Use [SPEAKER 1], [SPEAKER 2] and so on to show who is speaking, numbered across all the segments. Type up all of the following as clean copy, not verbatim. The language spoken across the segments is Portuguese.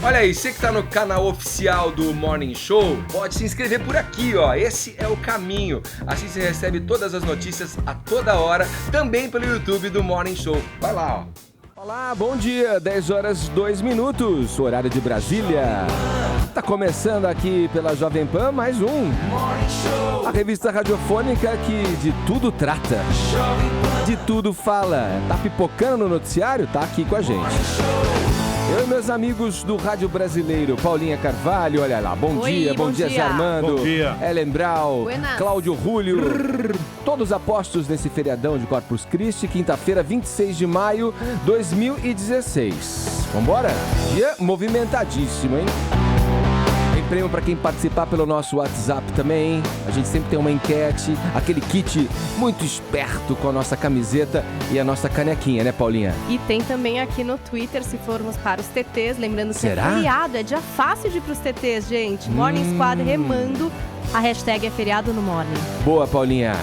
[SPEAKER 1] Olha aí, você que tá no canal oficial do Morning Show, pode se inscrever por aqui, ó. Esse é o caminho. Assim você recebe todas as notícias a toda hora, também pelo YouTube do Morning Show. Vai lá, ó.
[SPEAKER 2] Olá, bom dia, 10 horas 2 minutos, horário de Brasília. Tá começando aqui pela Jovem Pan mais um a revista radiofônica que de tudo trata, de tudo fala. Tá pipocando no noticiário? Tá aqui com a gente. Eu e meus amigos do Rádio Brasileiro, Paulinha Carvalho, olha lá, bom dia, Zé Armando,
[SPEAKER 3] bom dia.
[SPEAKER 2] Ellen Brau,
[SPEAKER 4] Buenas.
[SPEAKER 2] Cláudio Rúlio, todos apostos nesse feriadão de Corpus Christi, quinta-feira, 26 de maio, 2016. Vambora? Dia movimentadíssimo, hein? Tem prêmio para quem participar pelo nosso WhatsApp também. A gente sempre tem uma enquete, aquele kit muito esperto com a nossa camiseta e a nossa canequinha, né, Paulinha?
[SPEAKER 4] E tem também aqui no Twitter, se formos para os TTs, lembrando que
[SPEAKER 2] Será?
[SPEAKER 4] é feriado, é dia fácil de ir para os TTs, gente. Morning Squad remando, a hashtag é feriado no Morning.
[SPEAKER 2] Boa, Paulinha.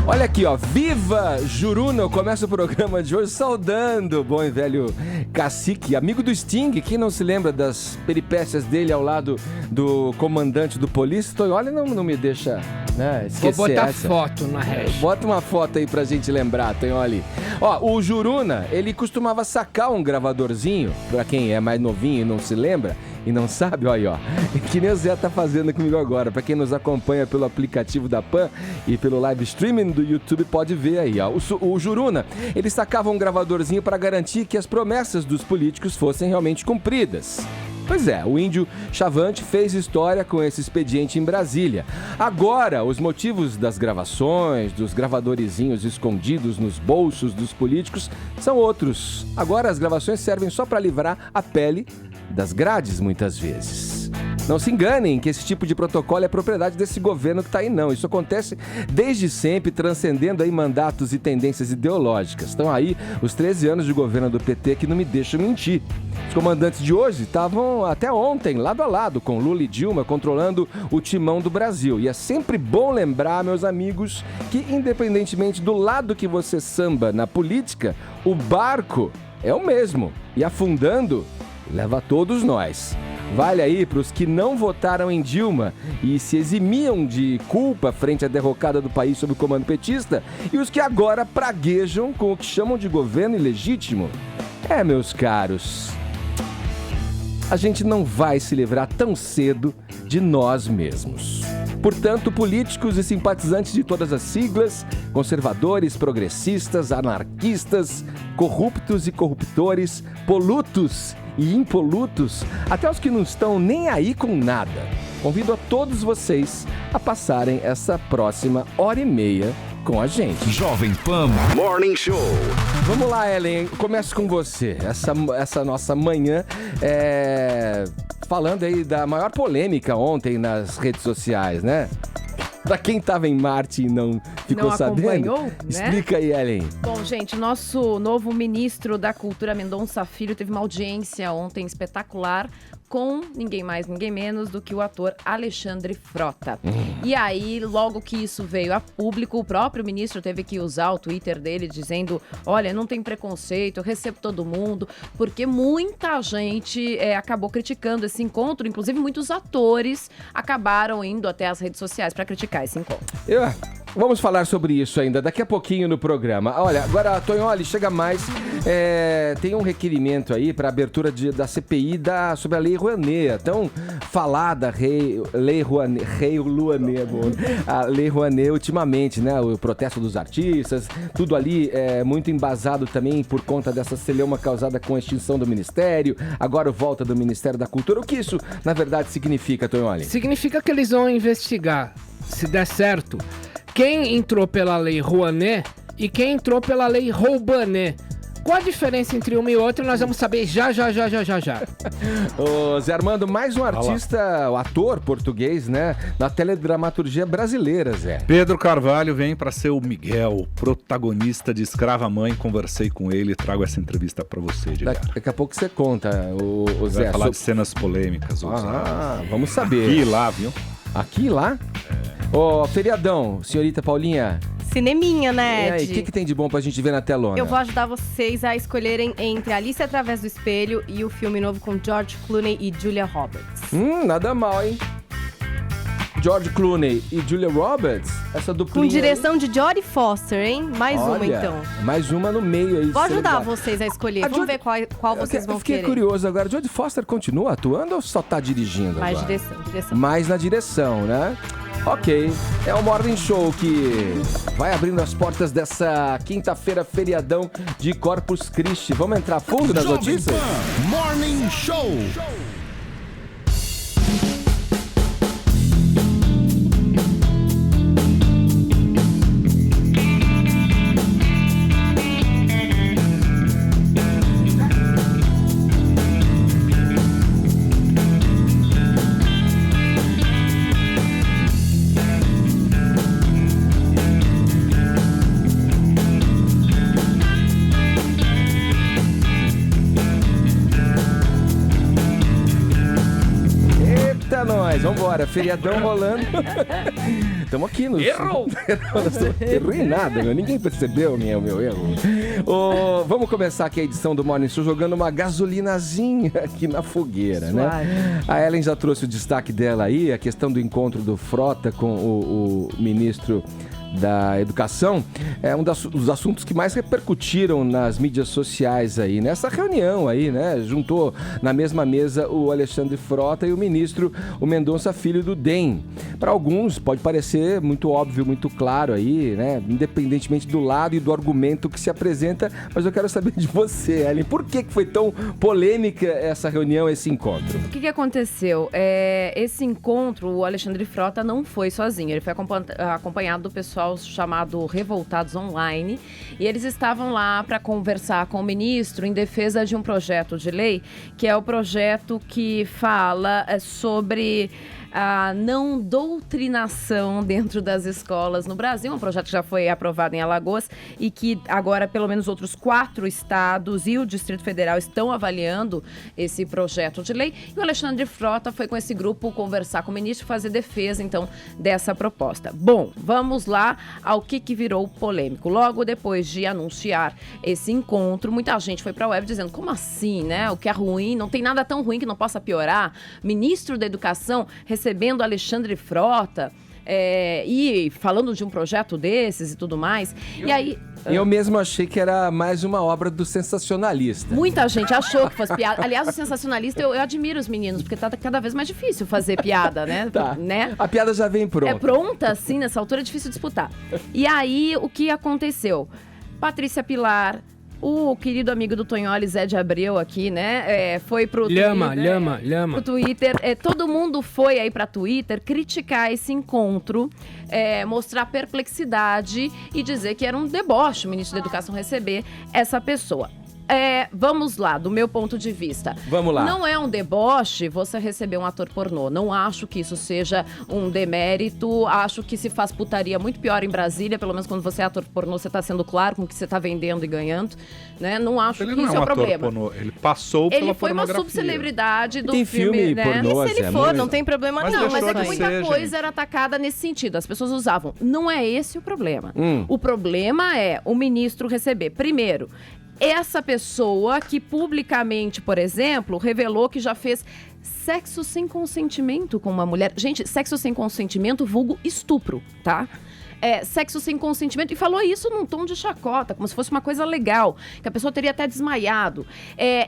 [SPEAKER 2] Olha aqui, ó, viva Juruna, eu começo o programa de hoje saudando o bom e velho Cacique, amigo do Sting. Quem não se lembra das peripécias dele ao lado do comandante do Polícia? Olha, não me deixa, né, esquecer.
[SPEAKER 5] Vou botar
[SPEAKER 2] essa
[SPEAKER 5] foto na hashtag.
[SPEAKER 2] Bota uma foto aí pra gente lembrar, Tonholi. Ó, o Juruna, ele costumava sacar um gravadorzinho, pra quem é mais novinho e não se lembra e não sabe, ó aí, ó, que nem o Zé tá fazendo comigo agora. Pra quem nos acompanha pelo aplicativo da PAN e pelo live streaming do YouTube, pode ver aí, ó. O Juruna, ele sacava um gravadorzinho pra garantir que as promessas dos políticos fossem realmente cumpridas. Pois é, o índio Chavante fez história com esse expediente em Brasília. Agora, os motivos das gravações, dos gravadorzinhos escondidos nos bolsos dos políticos são outros. Agora as gravações servem só para livrar a pele das grades, muitas vezes. Não se enganem que esse tipo de protocolo é propriedade desse governo que tá aí, não. Isso acontece desde sempre, transcendendo aí mandatos e tendências ideológicas. Estão aí os 13 anos de governo do PT que não me deixam mentir. Os comandantes de hoje estavam até ontem, lado a lado, com Lula e Dilma, controlando o timão do Brasil. E é sempre bom lembrar, meus amigos, que independentemente do lado que você samba na política, o barco é o mesmo. E afundando, leva a todos nós. Vale aí para os que não votaram em Dilma e se eximiam de culpa frente à derrocada do país sob o comando petista, e os que agora praguejam com o que chamam de governo ilegítimo. É, meus caros, a gente não vai se livrar tão cedo de nós mesmos. Portanto, políticos e simpatizantes de todas as siglas, conservadores, progressistas, anarquistas, corruptos e corruptores, polutos e impolutos, até os que não estão nem aí com nada. Convido a todos vocês a passarem essa próxima hora e meia com a gente.
[SPEAKER 6] Jovem Pan Morning Show.
[SPEAKER 2] Vamos lá, Ellen, começo com você. Essa nossa manhã falando aí da maior polêmica ontem nas redes sociais, né? Pra quem tava em Marte e não ficou sabendo,
[SPEAKER 4] né?
[SPEAKER 2] Explica aí, Ellen.
[SPEAKER 4] Bom, gente, nosso novo ministro da Cultura, Mendonça Filho, teve uma audiência ontem espetacular com ninguém mais, ninguém menos do que o ator Alexandre Frota. E aí, logo que isso veio a público, o próprio ministro teve que usar o Twitter dele dizendo, olha, não tem preconceito, eu recebo todo mundo, porque muita gente acabou criticando esse encontro, inclusive muitos atores acabaram indo até as redes sociais para criticar esse encontro.
[SPEAKER 2] Vamos falar sobre isso ainda daqui a pouquinho no programa. Olha, agora, Tonholi, chega mais. Tem um requerimento aí para abertura da CPI sobre a Lei Rouanet. Tão falada Lei Rouanet, a Lei Rouanet ultimamente, né? O protesto dos artistas, tudo ali muito embasado também por conta dessa celeuma causada com a extinção do Ministério, agora volta do Ministério da Cultura. O que isso, na verdade, significa, Tonholi?
[SPEAKER 5] Significa que eles vão investigar, se der certo, quem entrou pela Lei Rouanet e quem entrou pela Lei Roubanet. Qual a diferença entre uma e outra? Nós vamos saber já.
[SPEAKER 2] Ô, Zé Armando, mais um artista, o ator português, né? Na teledramaturgia brasileira, Zé.
[SPEAKER 3] Pedro Carvalho vem para ser o Miguel, protagonista de Escrava Mãe. Conversei com ele e trago essa entrevista para você, direto.
[SPEAKER 2] Daqui a pouco você conta, o Zé.
[SPEAKER 3] Vai falar de cenas polêmicas.
[SPEAKER 2] Vamos saber.
[SPEAKER 3] Aqui e lá, viu?
[SPEAKER 2] Aqui e lá? Feriadão, senhorita Paulinha.
[SPEAKER 7] cineminha,
[SPEAKER 2] E
[SPEAKER 7] né,
[SPEAKER 2] aí,
[SPEAKER 7] Ed?
[SPEAKER 2] o que tem de bom pra gente ver na telona?
[SPEAKER 7] Eu vou ajudar vocês a escolherem entre Alice Através do Espelho e o filme novo com George Clooney e Julia Roberts.
[SPEAKER 2] Nada mal, hein? George Clooney e Julia Roberts, essa duplinha.
[SPEAKER 7] Com direção de Jodie Foster, hein? Mais uma,
[SPEAKER 2] Olha,
[SPEAKER 7] então.
[SPEAKER 2] mais uma no meio aí.
[SPEAKER 7] Vou ajudar
[SPEAKER 2] você.
[SPEAKER 7] vocês a escolher.
[SPEAKER 2] A
[SPEAKER 7] Vamos
[SPEAKER 2] Jodie-
[SPEAKER 7] ver qual vocês vão
[SPEAKER 2] Fiquei
[SPEAKER 7] querer.
[SPEAKER 2] curioso agora. Jodie Foster continua atuando ou só tá dirigindo
[SPEAKER 7] Mais
[SPEAKER 2] agora?
[SPEAKER 7] direção.
[SPEAKER 2] Mais na direção, né? Ok, é o Morning Show que vai abrindo as portas dessa quinta-feira, feriadão de Corpus Christi. Vamos entrar fundo nas
[SPEAKER 6] Jovem
[SPEAKER 2] notícias?
[SPEAKER 6] Pan Morning Show.
[SPEAKER 2] Eita, nós, vambora, feriadão rolando. Estamos aqui no.
[SPEAKER 3] Errou!
[SPEAKER 2] Errei em nada, meu. Ninguém percebeu o meu erro. Vamos começar aqui a edição do Morning Show jogando uma gasolinazinha aqui na fogueira, né? A Ellen já trouxe o destaque dela aí, a questão do encontro do Frota com o ministro da Educação. É um dos assuntos que mais repercutiram nas mídias sociais aí, nessa reunião aí, né? Juntou na mesma mesa o Alexandre Frota e o ministro, o Mendonça Filho do DEM. Para alguns pode parecer muito óbvio, muito claro aí, né? Independentemente do lado e do argumento que se apresenta, mas eu quero saber de você, Ellen. Por que foi tão polêmica essa reunião, esse encontro?
[SPEAKER 4] O que aconteceu? Esse encontro, o Alexandre Frota não foi sozinho. Ele foi acompanhado do pessoal chamado Revoltados Online, e eles estavam lá para conversar com o ministro em defesa de um projeto de lei, que é o projeto que fala sobre a não doutrinação dentro das escolas no Brasil, um projeto que já foi aprovado em Alagoas e que agora pelo menos outros 4 estados e o Distrito Federal estão avaliando esse projeto de lei, e o Alexandre Frota foi com esse grupo conversar com o ministro, fazer defesa então dessa proposta. Bom, vamos lá ao que virou polêmico. Logo depois de anunciar esse encontro, muita gente foi para a web dizendo, como assim, né? O que é ruim, não tem nada tão ruim que não possa piorar. Ministro da Educação recebendo Alexandre Frota e falando de um projeto desses e tudo mais. E aí...
[SPEAKER 2] Eu mesmo achei que era mais uma obra do sensacionalista.
[SPEAKER 4] Muita gente achou que fosse piada. Aliás, o sensacionalista, eu admiro os meninos, porque tá cada vez mais difícil fazer piada, né?
[SPEAKER 2] Tá.
[SPEAKER 4] Né?
[SPEAKER 2] A piada já vem pronta.
[SPEAKER 4] É pronta, assim, nessa altura é difícil disputar. E aí, o que aconteceu? Patrícia Pilar, o querido amigo do Tonholi, Zé de Abreu aqui, né? Foi pro Twitter. Pro Twitter. Todo mundo foi aí pra Twitter criticar esse encontro, mostrar perplexidade e dizer que era um deboche o ministro da Educação receber essa pessoa. Vamos lá, do meu ponto de vista.
[SPEAKER 2] Vamos lá.
[SPEAKER 4] Não é um deboche você receber um ator pornô. Não acho que isso seja um demérito. Acho que se faz putaria muito pior em Brasília. Pelo menos quando você é ator pornô, você tá sendo claro com o que você tá vendendo e ganhando. Né? Não acho
[SPEAKER 3] Ele
[SPEAKER 4] que
[SPEAKER 3] não
[SPEAKER 4] isso
[SPEAKER 3] é um
[SPEAKER 4] é o
[SPEAKER 3] ator
[SPEAKER 4] problema.
[SPEAKER 3] pornô, ele passou pela
[SPEAKER 4] Ele foi uma
[SPEAKER 3] pornografia.
[SPEAKER 4] subcelebridade do
[SPEAKER 2] Tem filme
[SPEAKER 4] né?
[SPEAKER 2] pornô,
[SPEAKER 7] E se ele
[SPEAKER 2] assim,
[SPEAKER 7] for,
[SPEAKER 2] muito-
[SPEAKER 7] não tem problema
[SPEAKER 3] Mas
[SPEAKER 7] nenhum.
[SPEAKER 4] Não, mas
[SPEAKER 3] deixou
[SPEAKER 4] é que
[SPEAKER 3] de
[SPEAKER 4] muita
[SPEAKER 3] ser,
[SPEAKER 4] coisa
[SPEAKER 3] gente.
[SPEAKER 4] era atacada nesse sentido. As pessoas usavam. Não é esse o problema.
[SPEAKER 2] Hum.
[SPEAKER 4] O problema é o ministro receber, primeiro, essa pessoa que publicamente, por exemplo, revelou que já fez sexo sem consentimento com uma mulher. Gente, sexo sem consentimento, vulgo estupro, tá? Sexo sem consentimento, e falou isso num tom de chacota, como se fosse uma coisa legal, que a pessoa teria até desmaiado.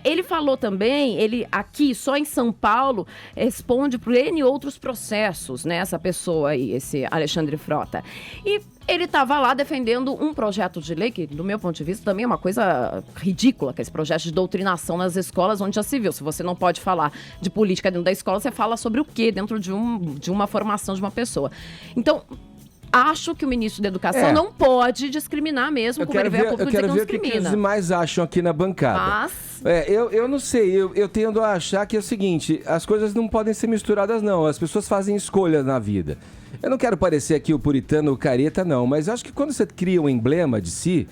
[SPEAKER 4] Ele falou também, ele aqui, só em São Paulo, responde por N outros processos, né, essa pessoa aí, esse Alexandre Frota. E ele estava lá defendendo um projeto de lei, que, do meu ponto de vista, também é uma coisa ridícula, que é esse projeto de doutrinação nas escolas, onde já se viu. Se você não pode falar de política dentro da escola, você fala sobre o quê dentro de uma formação de uma pessoa. Então, acho que o ministro da Educação não pode discriminar mesmo, como ele veio a público dizer que não
[SPEAKER 2] ver o que os
[SPEAKER 4] discrimina.
[SPEAKER 2] demais acham aqui na bancada.
[SPEAKER 4] Mas...
[SPEAKER 2] Eu não sei, eu tendo a achar que é o seguinte, as coisas não podem ser misturadas não, as pessoas fazem escolhas na vida. Eu não quero parecer aqui o puritano, o careta, não, mas acho que quando você cria um emblema de si,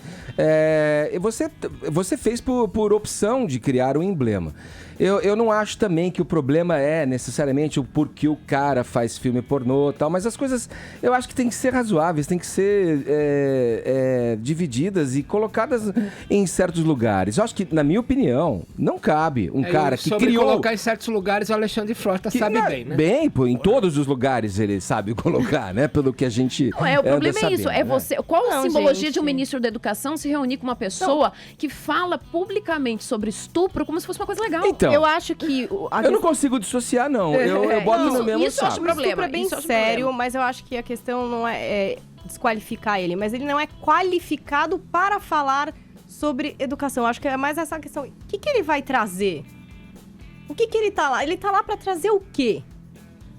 [SPEAKER 2] você fez por opção de criar um emblema. Eu não acho também que o problema é necessariamente o porquê o cara faz filme pornô e tal, mas as coisas eu acho que tem que ser razoáveis, tem que ser divididas e colocadas em certos lugares. Eu acho que, na minha opinião, não cabe um cara que
[SPEAKER 5] sobre
[SPEAKER 2] criou...
[SPEAKER 5] colocar em certos lugares, o Alexandre Frota sabe bem, né?
[SPEAKER 2] Bem, pô, em todos os lugares ele sabe colocar, né? Pelo que a gente
[SPEAKER 4] Não, o problema é isso,
[SPEAKER 2] sabendo, né?
[SPEAKER 4] você. Qual a
[SPEAKER 7] Não,
[SPEAKER 4] simbologia
[SPEAKER 7] gente.
[SPEAKER 4] de um ministro da Educação se reunir com uma pessoa que fala publicamente sobre estupro como se fosse uma coisa legal?
[SPEAKER 2] Então,
[SPEAKER 7] Eu acho que
[SPEAKER 2] eu não consigo dissociar, não. Eu boto no mesmo
[SPEAKER 4] isso eu acho
[SPEAKER 2] saco.
[SPEAKER 4] problema.
[SPEAKER 7] O estupro é bem
[SPEAKER 4] Isso eu acho
[SPEAKER 7] sério,
[SPEAKER 4] problema.
[SPEAKER 7] mas eu acho que a questão não é desqualificar ele, mas ele não é qualificado para falar sobre educação. Eu acho que é mais essa questão. O que ele vai trazer? O que ele tá lá? Ele tá lá para trazer o quê?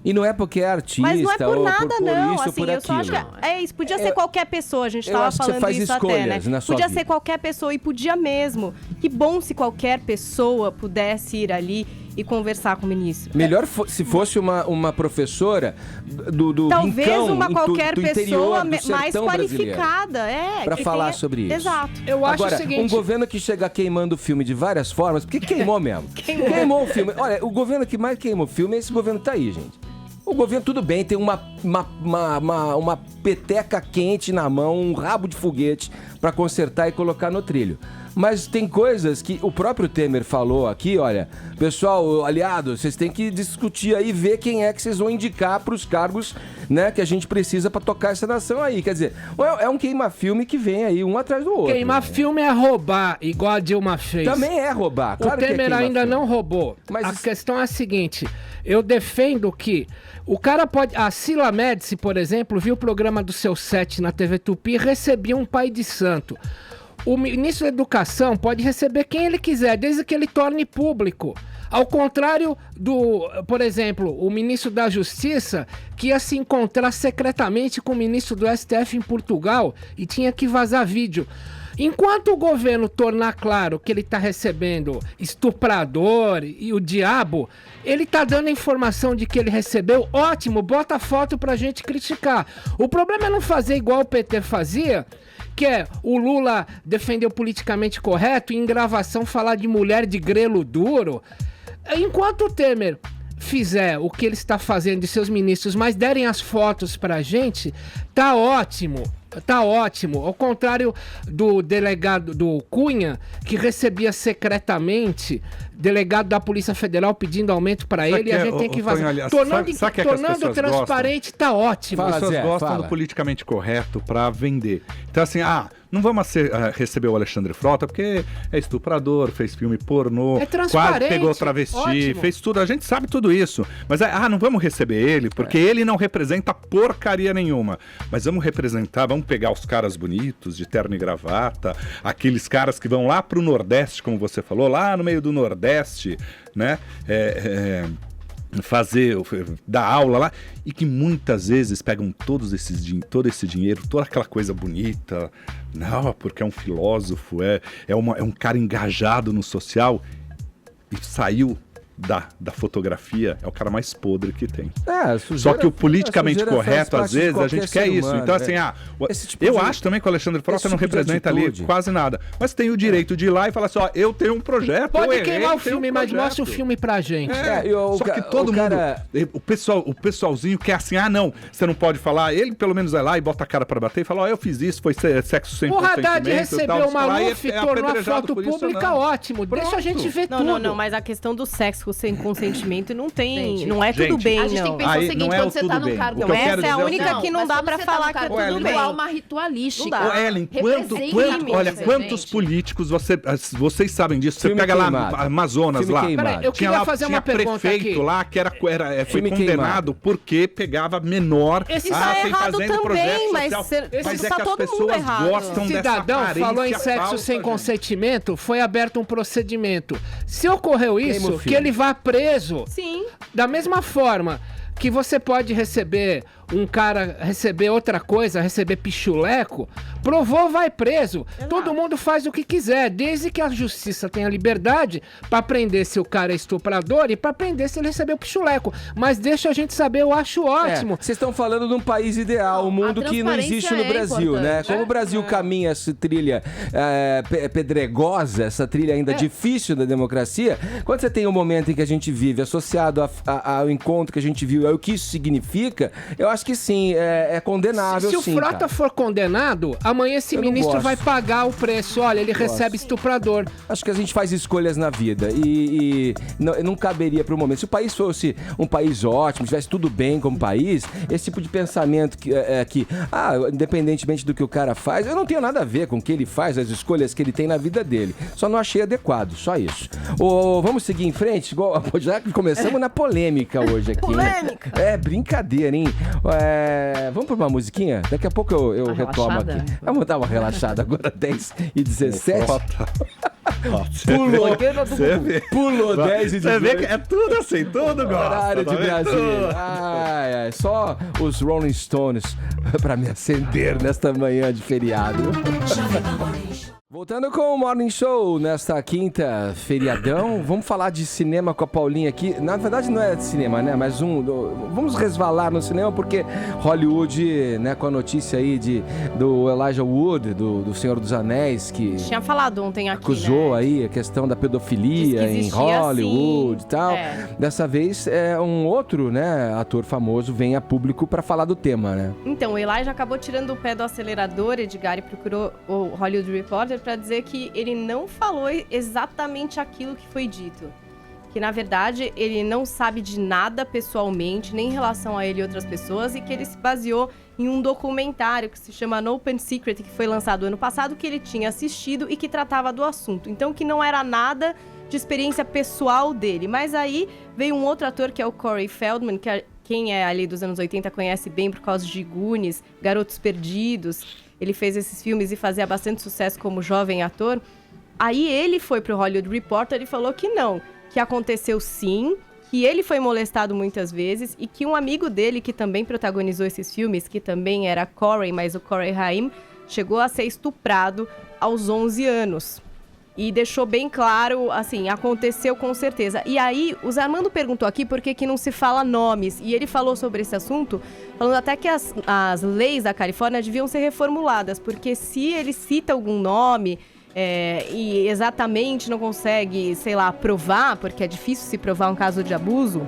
[SPEAKER 2] E não é porque é artista
[SPEAKER 7] Mas não é por
[SPEAKER 2] ou
[SPEAKER 7] nada,
[SPEAKER 2] por
[SPEAKER 7] não.
[SPEAKER 2] isso ou
[SPEAKER 7] Assim,
[SPEAKER 2] por
[SPEAKER 7] eu só acho
[SPEAKER 2] aquilo.
[SPEAKER 7] que é isso. Podia ser qualquer pessoa. A gente
[SPEAKER 2] eu
[SPEAKER 7] tava
[SPEAKER 2] acho que você
[SPEAKER 7] falando
[SPEAKER 2] faz
[SPEAKER 7] isso até, né?
[SPEAKER 2] escolhas na sua
[SPEAKER 7] Podia
[SPEAKER 2] vida.
[SPEAKER 7] ser qualquer pessoa e podia mesmo. Que bom se qualquer pessoa pudesse ir ali e conversar com o ministro.
[SPEAKER 2] Melhor se fosse uma professora do
[SPEAKER 7] Talvez
[SPEAKER 2] rincão,
[SPEAKER 7] uma qualquer
[SPEAKER 2] do interior,
[SPEAKER 7] pessoa
[SPEAKER 2] do
[SPEAKER 7] mais
[SPEAKER 2] sertão brasileiro.
[SPEAKER 7] qualificada,
[SPEAKER 2] Pra
[SPEAKER 7] que
[SPEAKER 2] falar
[SPEAKER 7] tenha-
[SPEAKER 2] sobre isso.
[SPEAKER 7] Exato.
[SPEAKER 5] Eu acho
[SPEAKER 2] Agora,
[SPEAKER 5] o seguinte...
[SPEAKER 2] um governo que chega queimando o filme de várias formas, porque queimou mesmo. Queimou o filme. Olha, o governo que mais queimou o filme, esse governo tá aí, gente. O governo, tudo bem, tem uma peteca quente na mão, um rabo de foguete pra consertar e colocar no trilho. Mas tem coisas que o próprio Temer falou aqui, olha, pessoal, aliados, vocês têm que discutir aí, ver quem é que vocês vão indicar pros cargos, né, que a gente precisa pra tocar essa nação aí. Quer dizer, é um queima-filme que vem aí, um atrás do outro.
[SPEAKER 5] Queimar
[SPEAKER 2] né?
[SPEAKER 5] filme é roubar, igual a Dilma fez.
[SPEAKER 2] Também é roubar, claro
[SPEAKER 5] O
[SPEAKER 2] que é
[SPEAKER 5] Temer ainda
[SPEAKER 2] queima-filme.
[SPEAKER 5] não roubou.
[SPEAKER 2] Mas
[SPEAKER 5] a
[SPEAKER 2] isso-
[SPEAKER 5] questão é a seguinte: eu defendo que o cara pode. A Sila Médici, por exemplo, viu o programa do Seu Sete na TV Tupi e recebia um pai de santo. O ministro da Educação pode receber quem ele quiser, desde que ele torne público. Ao contrário do, por exemplo, o ministro da Justiça, que ia se encontrar secretamente com o ministro do STF em Portugal e tinha que vazar vídeo. Enquanto o governo tornar claro que ele está recebendo estuprador e o diabo, ele está dando a informação de que ele recebeu, ótimo, bota a foto pra gente criticar. O problema é não fazer igual o PT fazia, que é o Lula defender o politicamente correto e em gravação falar de mulher de grelo duro. Enquanto o Temer fizer o que ele está fazendo de seus ministros, mas derem as fotos pra gente, tá ótimo. Tá ótimo. Ao contrário do delegado do Cunha, que recebia secretamente, delegado da Polícia Federal pedindo aumento pra
[SPEAKER 3] Sabe
[SPEAKER 5] ele, e
[SPEAKER 3] que
[SPEAKER 5] a
[SPEAKER 3] é,
[SPEAKER 5] gente tem que
[SPEAKER 3] ô,
[SPEAKER 5] vazar.
[SPEAKER 3] Tonho, aliás,
[SPEAKER 5] Tornando,
[SPEAKER 3] sabe que é que as
[SPEAKER 5] tornando
[SPEAKER 3] pessoas
[SPEAKER 5] transparente, tá ótimo.
[SPEAKER 3] As
[SPEAKER 2] Fala,
[SPEAKER 3] pessoas
[SPEAKER 2] Zé,
[SPEAKER 3] gostam
[SPEAKER 2] fala.
[SPEAKER 3] do politicamente correto pra vender. Então, assim, não vamos receber o Alexandre Frota porque é estuprador, fez filme pornô,
[SPEAKER 5] É transparente,
[SPEAKER 3] quase pegou travesti,
[SPEAKER 5] ótimo.
[SPEAKER 3] fez tudo. A gente sabe tudo isso. Mas, não vamos receber ele porque ele não representa porcaria nenhuma. Mas vamos representar, vamos pegar os caras bonitos, de terno e gravata, aqueles caras que vão lá pro Nordeste, como você falou, lá no meio do Nordeste, né? Dar aula lá, e que muitas vezes pegam todo esse dinheiro, toda aquela coisa bonita, não, porque é um filósofo, é um cara engajado no social, e saiu da fotografia, é o cara mais podre que tem. Só que o politicamente correto, às vezes, a gente quer isso. Então, assim, eu acho também que o Alexandre Frota não
[SPEAKER 2] tipo de
[SPEAKER 3] representa ali
[SPEAKER 2] atitude.
[SPEAKER 3] quase nada. Mas tem o direito de ir lá e falar assim, eu tenho um projeto,
[SPEAKER 5] Pode
[SPEAKER 3] eu errei,
[SPEAKER 5] queimar o
[SPEAKER 3] tenho um
[SPEAKER 5] filme, mas
[SPEAKER 3] projeto.
[SPEAKER 5] mostra o filme pra gente.
[SPEAKER 3] Só que todo mundo, o pessoalzinho quer assim, não, você não pode falar, ele pelo menos vai lá e bota a cara pra bater e fala, eu fiz isso, foi sexo sem
[SPEAKER 5] O Haddad
[SPEAKER 3] consentimento,
[SPEAKER 5] recebeu
[SPEAKER 3] tal,
[SPEAKER 5] uma
[SPEAKER 3] aí
[SPEAKER 5] Maluf e tornou a
[SPEAKER 3] apedrejado
[SPEAKER 5] foto
[SPEAKER 3] por isso,
[SPEAKER 5] pública,
[SPEAKER 3] não.
[SPEAKER 5] ótimo. Deixa a
[SPEAKER 3] Pronto.
[SPEAKER 5] gente ver
[SPEAKER 7] Não,
[SPEAKER 5] tudo.
[SPEAKER 7] não, mas a questão do sexo sem consentimento não tem.
[SPEAKER 4] Gente,
[SPEAKER 7] não é tudo
[SPEAKER 3] gente,
[SPEAKER 7] bem,
[SPEAKER 4] A gente tem
[SPEAKER 7] não.
[SPEAKER 4] que pensar
[SPEAKER 3] Aí
[SPEAKER 4] o seguinte,
[SPEAKER 3] não é
[SPEAKER 4] quando
[SPEAKER 3] o
[SPEAKER 4] você
[SPEAKER 3] tudo
[SPEAKER 4] tá num
[SPEAKER 3] bem.
[SPEAKER 4] cargo...
[SPEAKER 3] O que eu quero
[SPEAKER 7] Essa é
[SPEAKER 3] dizer
[SPEAKER 7] a
[SPEAKER 3] é o
[SPEAKER 7] única
[SPEAKER 3] seguinte,
[SPEAKER 7] que não
[SPEAKER 4] mas
[SPEAKER 7] dá
[SPEAKER 4] quando
[SPEAKER 7] pra
[SPEAKER 4] você tá
[SPEAKER 7] falar
[SPEAKER 4] num
[SPEAKER 7] que é
[SPEAKER 4] cargo
[SPEAKER 7] tudo
[SPEAKER 4] público,
[SPEAKER 7] bem.
[SPEAKER 4] há uma ritualística.
[SPEAKER 7] Não dá.
[SPEAKER 3] Ellen,
[SPEAKER 4] Representa
[SPEAKER 3] olha,
[SPEAKER 4] isso,
[SPEAKER 3] quantos
[SPEAKER 4] gente.
[SPEAKER 3] políticos vocês sabem disso? Você
[SPEAKER 2] Filme
[SPEAKER 3] pega
[SPEAKER 2] queimado.
[SPEAKER 3] lá Amazonas
[SPEAKER 2] Filme
[SPEAKER 3] lá.
[SPEAKER 2] queimado.
[SPEAKER 5] Peraí, eu
[SPEAKER 3] Tinha
[SPEAKER 5] queria
[SPEAKER 3] lá,
[SPEAKER 5] fazer uma pergunta
[SPEAKER 3] prefeito
[SPEAKER 5] aqui.
[SPEAKER 3] lá que foi
[SPEAKER 2] Filme
[SPEAKER 3] condenado porque pegava menor.
[SPEAKER 5] Esse
[SPEAKER 7] Isso é
[SPEAKER 3] tem
[SPEAKER 7] errado
[SPEAKER 3] fazendo
[SPEAKER 7] também,
[SPEAKER 3] projeto
[SPEAKER 7] mas
[SPEAKER 3] social. Mas é
[SPEAKER 7] tá
[SPEAKER 3] que as
[SPEAKER 7] todo mundo
[SPEAKER 3] pessoas
[SPEAKER 7] errado.
[SPEAKER 3] gostam dessa
[SPEAKER 5] Cidadão
[SPEAKER 3] aparência
[SPEAKER 5] falou em sexo
[SPEAKER 3] falsa,
[SPEAKER 5] sem
[SPEAKER 3] gente.
[SPEAKER 5] consentimento, foi aberto um procedimento. Se ocorreu
[SPEAKER 2] Queima
[SPEAKER 5] isso,
[SPEAKER 2] o
[SPEAKER 5] que
[SPEAKER 2] filme.
[SPEAKER 5] ele vá preso.
[SPEAKER 7] Sim.
[SPEAKER 5] Da mesma forma que você pode receber um cara receber outra coisa, receber pichuleco, provou, vai preso. Todo mundo faz o que quiser, desde que a justiça tenha liberdade pra prender se o cara é estuprador e pra prender se ele recebeu pichuleco. Mas deixa a gente saber, eu acho ótimo.
[SPEAKER 2] Vocês estão falando de um país ideal, um mundo que não existe no Brasil, né? Como o Brasil caminha essa trilha pedregosa, essa trilha ainda difícil da democracia, quando você tem um momento em que a gente vive associado ao encontro que a gente viu, ao que isso significa, eu acho que sim, é condenável.
[SPEAKER 5] Se o Frota for condenado, amanhã esse ministro vai pagar o preço. Olha, ele recebe estuprador.
[SPEAKER 2] Acho que a gente faz escolhas na vida e não caberia para o momento. Se o país fosse um país ótimo, tivesse tudo bem como país, esse tipo de pensamento que independentemente do que o cara faz, eu não tenho nada a ver com o que ele faz, as escolhas que ele tem na vida dele. Só não achei adequado, só isso. Vamos seguir em frente? Já que começamos na polêmica hoje aqui.
[SPEAKER 7] Polêmica!
[SPEAKER 2] Né? Brincadeira, hein? Vamos para uma musiquinha? Daqui a pouco eu retomo aqui. Vamos dar uma relaxada agora, 10h17. Pulou 10 e 18.
[SPEAKER 3] Você vê que é tudo assim, tudo gosta.
[SPEAKER 2] Horário de Brasília. Só os Rolling Stones pra me acender nesta manhã de feriado. Voltando com o Morning Show nesta quinta feriadão, vamos falar de cinema com a Paulinha aqui. Na verdade não é de cinema, né? Mas vamos resvalar no cinema porque Hollywood, né, com a notícia aí do Elijah Wood, do Senhor dos Anéis, que
[SPEAKER 7] tinha falado ontem aqui,
[SPEAKER 2] acusou,
[SPEAKER 7] né?
[SPEAKER 2] Aí a questão da pedofilia em Hollywood e tal. Dessa vez um outro, né, ator famoso vem a público para falar do tema, né?
[SPEAKER 7] Então, o Elijah acabou tirando o pé do acelerador, Edgar, e procurou o Hollywood Reporter para dizer que ele não falou exatamente aquilo que foi dito. Que, na verdade, ele não sabe de nada pessoalmente, nem em relação a ele e outras pessoas, e que ele se baseou em um documentário que se chama An Open Secret, que foi lançado ano passado, que ele tinha assistido e que tratava do assunto. Então, que não era nada de experiência pessoal dele. Mas aí veio um outro ator, que é o Corey Feldman, que quem é ali dos anos 80 conhece bem por causa de Goonies, Garotos Perdidos. Ele fez esses filmes e fazia bastante sucesso como jovem ator. Aí ele foi pro Hollywood Reporter e falou que não, que aconteceu sim, que ele foi molestado muitas vezes e que um amigo dele, que também protagonizou esses filmes, que também era Corey, mas o Corey Haim, chegou a ser estuprado aos 11 anos. E deixou bem claro, assim, aconteceu com certeza. E aí, o Zé Armando perguntou aqui por que não se fala nomes. E ele falou sobre esse assunto, falando até que as leis da Califórnia deviam ser reformuladas. Porque se ele cita algum nome e exatamente não consegue, sei lá, provar, porque é difícil se provar um caso de abuso,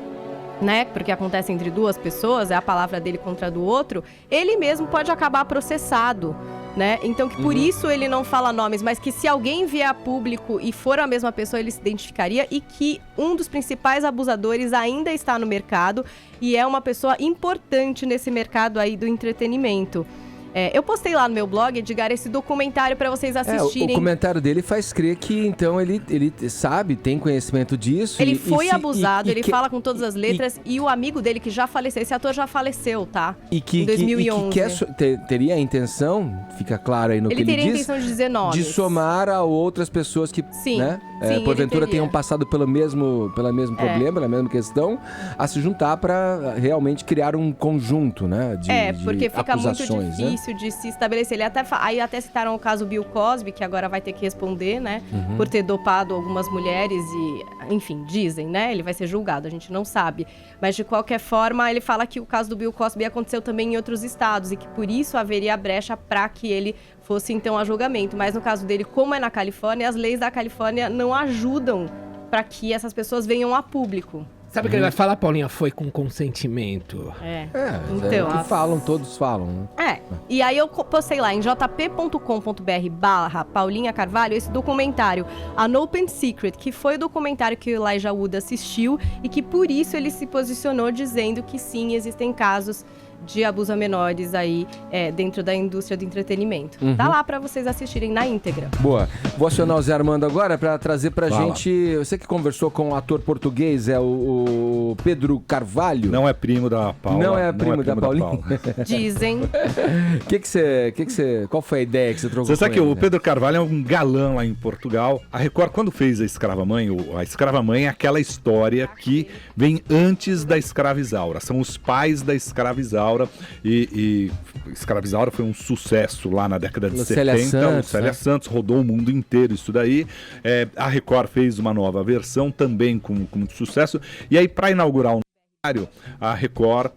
[SPEAKER 7] né? Porque acontece entre duas pessoas, é a palavra dele contra a do outro, ele mesmo pode acabar processado. Né? Então, que por isso ele não fala nomes, mas que se alguém vier a público e for a mesma pessoa, ele se identificaria e que um dos principais abusadores ainda está no mercado e é uma pessoa importante nesse mercado aí do entretenimento. Eu postei lá no meu blog, Edgar, esse documentário para vocês assistirem.
[SPEAKER 2] O comentário dele faz crer que, então, ele sabe, tem conhecimento disso.
[SPEAKER 7] Ele foi abusado, ele fala com todas as letras e o amigo dele que já faleceu, esse ator já faleceu, tá? Em 2011.
[SPEAKER 2] Teria a intenção, fica claro aí no que ele diz.
[SPEAKER 7] Ele teria a intenção de dizer nomes.
[SPEAKER 2] De somar a outras pessoas que, né?
[SPEAKER 7] Sim,
[SPEAKER 2] porventura tenham passado pelo mesmo problema, pela mesma questão, a se juntar para realmente criar um conjunto, né?
[SPEAKER 7] Porque fica muito
[SPEAKER 2] né?
[SPEAKER 7] difícil de se estabelecer. Aí até citaram o caso Bill Cosby, que agora vai ter que responder, né? Por ter dopado algumas mulheres e, enfim, dizem, né? Ele vai ser julgado, a gente não sabe. Mas, de qualquer forma, ele fala que o caso do Bill Cosby aconteceu também em outros estados e que, por isso, haveria brecha para que ele fosse, então, a julgamento. Mas, no caso dele, como é na Califórnia, as leis da Califórnia não ajudam para que essas pessoas venham a público.
[SPEAKER 5] Sabe o que ele vai falar, Paulinha? Foi com consentimento.
[SPEAKER 7] Então,
[SPEAKER 2] que falam, todos falam. Né?
[SPEAKER 7] E aí eu postei lá em jp.com.br/Paulinha Carvalho esse documentário, An Open Secret, que foi o documentário que o Elijah Wood assistiu e que por isso ele se posicionou dizendo que sim, existem casos de abuso a menores aí dentro da indústria do entretenimento. Tá lá pra vocês assistirem na íntegra.
[SPEAKER 2] Boa. Vou acionar o Zé Armando agora pra trazer pra gente... Você que conversou com o ator português, o Pedro Carvalho.
[SPEAKER 3] Não é primo da Paula.
[SPEAKER 2] Não é primo da Paulinha.
[SPEAKER 7] Dizem.
[SPEAKER 2] Qual foi a ideia que você trocou?
[SPEAKER 3] Você sabe que
[SPEAKER 2] ele,
[SPEAKER 3] o Pedro Carvalho é um galã lá em Portugal. A Record, quando fez a Escrava-Mãe, a Escrava-Mãe é aquela história que vem antes da Escrava Isaura. São os pais da Escrava Isaura Escravizaura, e Escravizaura foi um sucesso lá na década de
[SPEAKER 2] Lucélia
[SPEAKER 3] 70.
[SPEAKER 2] Santos,
[SPEAKER 3] Lucélia Santos rodou o mundo inteiro isso daí. A Record fez uma nova versão também com muito sucesso. E aí, para inaugurar o a Record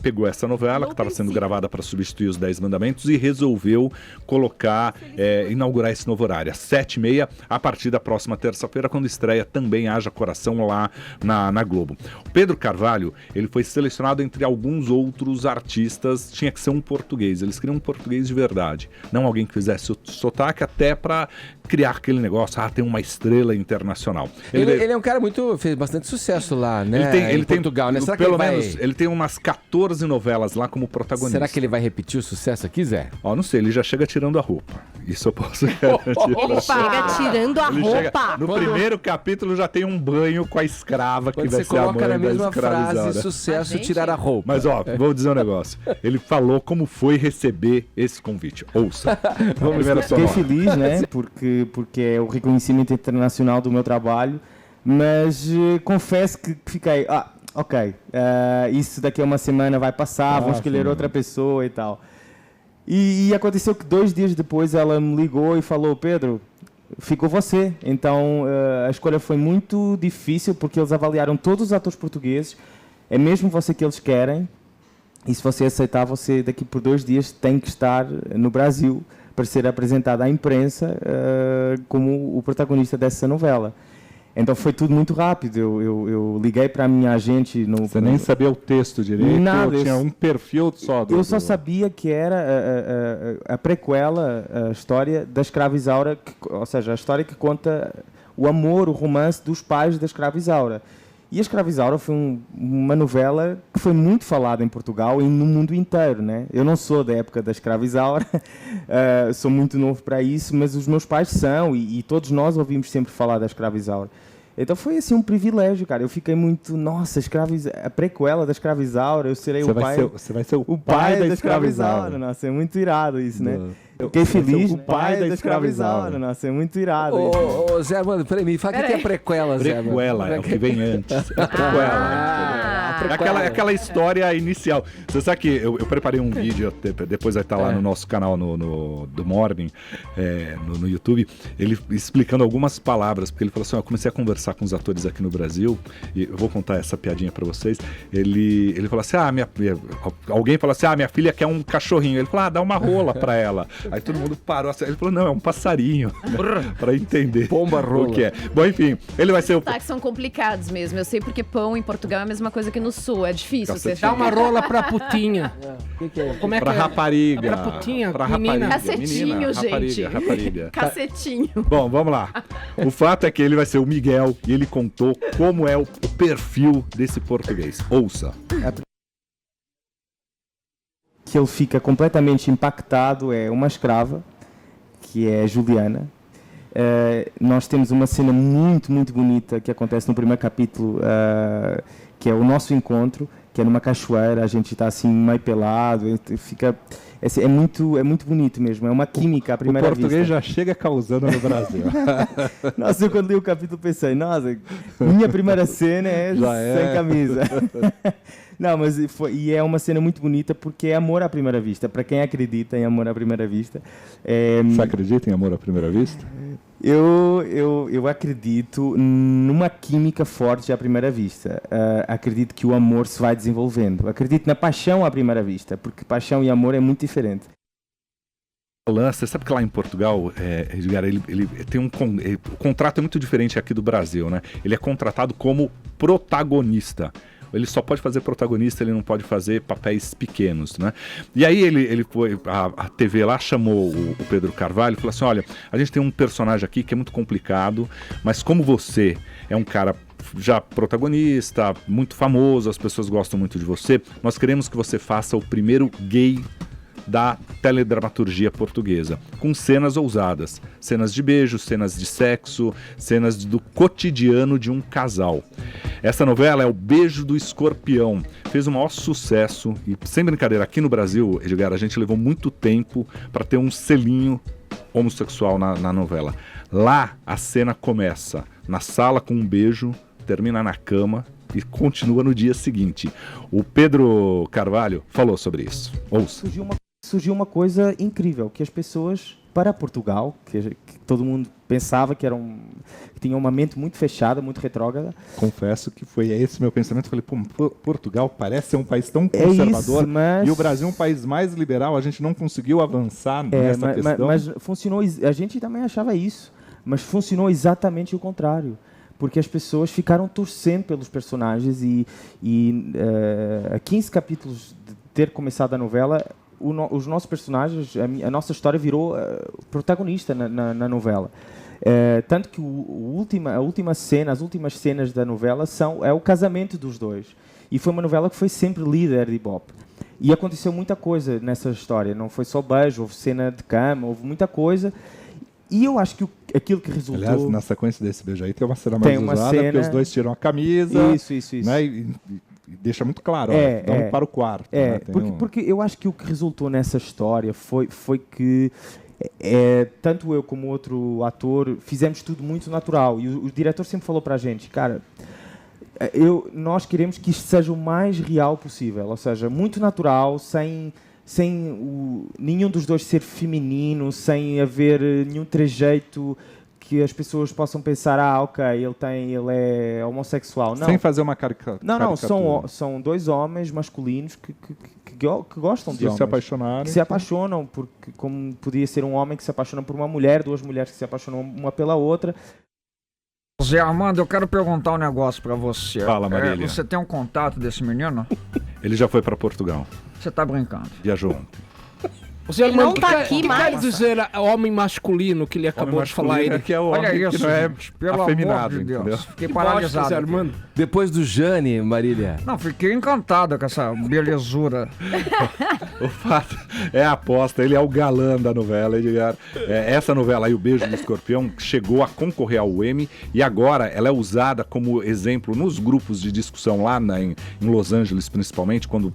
[SPEAKER 3] pegou essa novela que estava sendo gravada para substituir os 10 Mandamentos e resolveu inaugurar esse novo horário, às 7h30, a partir da próxima terça-feira, quando estreia também Haja Coração lá na Globo. O Pedro Carvalho, ele foi selecionado entre alguns outros artistas, tinha que ser um português, eles queriam um português de verdade, não alguém que fizesse o sotaque, até para criar aquele negócio, tem uma estrela internacional.
[SPEAKER 2] Ele é um cara fez bastante sucesso lá, né?
[SPEAKER 3] Ele tem
[SPEAKER 2] Portugal, né? Será
[SPEAKER 3] pelo
[SPEAKER 2] que
[SPEAKER 3] menos, ele tem umas 14 novelas lá como protagonista.
[SPEAKER 2] Será que ele vai repetir o sucesso aqui, Zé?
[SPEAKER 3] Não sei, ele já chega tirando a roupa. Isso eu posso garantir.
[SPEAKER 7] Ele chega tirando a roupa.
[SPEAKER 3] No primeiro capítulo já tem um banho com a escrava que vai ser a mãe da escravizada.
[SPEAKER 2] Você coloca na mesma frase, sucesso, tirar a roupa.
[SPEAKER 3] Mas vou dizer um negócio. Ele falou como foi receber esse convite. Ouça.
[SPEAKER 8] Fiquei feliz, né? Porque é o reconhecimento internacional do meu trabalho, mas confesso que fiquei... ok, isso daqui a uma semana vai passar, vamos escolher outra pessoa e tal. E aconteceu que 2 dias depois ela me ligou e falou: Pedro, ficou você. Então a escolha foi muito difícil, porque eles avaliaram todos os atores portugueses, é mesmo você que eles querem, e se você aceitar, você daqui por 2 dias tem que estar no Brasil para ser apresentado à imprensa como o protagonista dessa novela. Então foi tudo muito rápido. Eu liguei para a minha agente...
[SPEAKER 3] Você nem sabia o texto direito?
[SPEAKER 8] Nada.
[SPEAKER 3] Tinha um perfil só.
[SPEAKER 8] Eu só sabia que era a prequela, a história da Escravizaura, ou seja, a história que conta o amor, o romance dos pais da Escravizaura. E a Escravizaura foi uma novela que foi muito falada em Portugal e no mundo inteiro, né? Eu não sou da época da Escravizaura, sou muito novo para isso, mas os meus pais são, e todos nós ouvimos sempre falar da Escravizaura. Então foi assim um privilégio, cara. Eu fiquei muito, nossa, a prequela da Escravizaura, eu serei o pai.
[SPEAKER 3] Você vai ser o pai da Escravizaura.
[SPEAKER 8] Nossa, é muito irado isso, né? Fiquei feliz, o pai da Escravizaura. Nossa, é muito irado.
[SPEAKER 2] Ô, Zé Armando, peraí, me fala o que é prequela, Zé Armando.
[SPEAKER 3] Prequela, é o que vem antes. É a prequela. É aquela história inicial. Você sabe que eu preparei um vídeo, depois vai estar lá no nosso canal do Morning, no YouTube, ele explicando algumas palavras, porque ele falou assim, eu comecei a conversar com os atores aqui no Brasil, e eu vou contar essa piadinha pra vocês. Ele falou assim, alguém falou assim, minha filha quer um cachorrinho. Ele falou, dá uma rola pra ela. Aí todo mundo parou assim. Ele falou, não, é um passarinho. Pra entender
[SPEAKER 2] Pomba rola.
[SPEAKER 3] O que é. Bom, enfim, ele vai ser o...
[SPEAKER 4] Sotaques são complicados mesmo. Eu sei porque pão em Portugal é a mesma coisa que no sul. É difícil. Você
[SPEAKER 5] dá uma rola pra putinha.
[SPEAKER 2] Que é?
[SPEAKER 5] Como é
[SPEAKER 3] pra
[SPEAKER 5] que é?
[SPEAKER 3] rapariga.
[SPEAKER 5] Pra putinha,
[SPEAKER 3] pra
[SPEAKER 5] menina.
[SPEAKER 4] Cacetinho, gente.
[SPEAKER 3] Rapariga.
[SPEAKER 4] Cacetinho.
[SPEAKER 3] Bom, vamos lá. O fato é que ele vai ser o Miguel e ele contou como é o perfil desse português. Ouça.
[SPEAKER 8] Que ele fica completamente impactado é uma escrava, que é a Juliana. Nós temos uma cena muito, muito bonita que acontece no primeiro capítulo, que é o nosso encontro, que é numa cachoeira, a gente está assim meio pelado, fica... É muito bonito mesmo, é uma química à primeira vista.
[SPEAKER 3] O português já chega causando no Brasil.
[SPEAKER 8] Nossa, eu quando li o capítulo pensei, nossa, minha primeira cena é sem camisa. Não, mas é uma cena muito bonita porque é amor à primeira vista. Para quem acredita em amor à primeira vista.
[SPEAKER 3] Você acredita em amor à primeira vista?
[SPEAKER 8] Eu acredito numa química forte à primeira vista. Acredito que o amor se vai desenvolvendo. Acredito na paixão à primeira vista, porque paixão e amor é muito diferente.
[SPEAKER 3] Você sabe que lá em Portugal, Edgar, ele tem o contrato é muito diferente aqui do Brasil, né? Ele é contratado como protagonista. Ele só pode fazer protagonista, ele não pode fazer papéis pequenos, né? E aí ele foi, a TV lá chamou o Pedro Carvalho e falou assim, olha, a gente tem um personagem aqui que é muito complicado, mas como você é um cara já protagonista, muito famoso, as pessoas gostam muito de você, nós queremos que você faça o primeiro gay da teledramaturgia portuguesa, com cenas ousadas, cenas de beijo, cenas de sexo, cenas do cotidiano de um casal. Essa novela é O Beijo do Escorpião, fez o maior sucesso e, sem brincadeira, aqui no Brasil, Edgar, a gente levou muito tempo para ter um selinho homossexual na novela. Lá a cena começa na sala com um beijo termina na cama e continua no dia seguinte. O Pedro Carvalho falou sobre isso. Ouça.
[SPEAKER 8] Surgiu uma coisa incrível, que as pessoas, para Portugal, que todo mundo pensava que tinha uma mente muito fechada, muito retrógrada.
[SPEAKER 3] Confesso que foi esse meu pensamento. Falei, pô, Portugal parece ser um país tão conservador, e o Brasil é um país mais liberal, a gente não conseguiu avançar nessa questão.
[SPEAKER 8] Mas funcionou, a gente também achava isso, mas funcionou exatamente o contrário. Porque as pessoas ficaram torcendo pelos personagens e a 15 capítulos de ter começado a novela, os nossos personagens, a nossa história virou protagonista na novela. Tanto que as últimas cenas da novela é o casamento dos dois. E foi uma novela que foi sempre líder de Ibope. E aconteceu muita coisa nessa história. Não foi só beijo, houve cena de cama, houve muita coisa. E eu acho que aquilo que resultou...
[SPEAKER 3] Aliás, na sequência desse beijo aí tem uma cena mais usada, porque os dois tiram a camisa.
[SPEAKER 8] Isso.
[SPEAKER 3] Né, e deixa muito claro, vamos para o quarto. Né,
[SPEAKER 8] porque eu acho que o que resultou nessa história foi que tanto eu como outro ator fizemos tudo muito natural. E o diretor sempre falou para a gente, cara, nós queremos que isto seja o mais real possível, ou seja, muito natural, sem nenhum dos dois ser feminino, sem haver nenhum trejeito que as pessoas possam pensar, ok, ele é homossexual. Não.
[SPEAKER 3] Sem fazer uma caricatura.
[SPEAKER 8] Não, são dois homens masculinos que gostam de homens.
[SPEAKER 3] Que
[SPEAKER 8] se apaixonam, porque como podia ser um homem que se apaixona por uma mulher, duas mulheres que se apaixonam uma pela outra.
[SPEAKER 9] Zé Armando, eu quero perguntar um negócio pra você.
[SPEAKER 3] Fala, Marília.
[SPEAKER 9] Você tem um contato desse menino?
[SPEAKER 3] Ele já foi para Portugal.
[SPEAKER 9] Você tá brincando?
[SPEAKER 3] Viajou ontem.
[SPEAKER 7] Ele não tá aqui mais.
[SPEAKER 5] Quer dizer homem masculino que ele acabou de falar aí.
[SPEAKER 3] Que é o
[SPEAKER 9] Olha
[SPEAKER 3] homem
[SPEAKER 9] isso,
[SPEAKER 3] que não é
[SPEAKER 9] gente, pelo
[SPEAKER 3] afeminado,
[SPEAKER 9] amor de Deus.
[SPEAKER 3] entendeu?
[SPEAKER 9] Fiquei paralisado.
[SPEAKER 5] Armando.
[SPEAKER 2] Depois do Jane, Marília.
[SPEAKER 9] Não, fiquei encantado com essa belezura.
[SPEAKER 3] O fato é a aposta, ele é o galã da novela, Edgar. Essa novela aí, O Beijo do Escorpião, chegou a concorrer ao Emmy e agora ela é usada como exemplo nos grupos de discussão lá em Los Angeles, principalmente, quando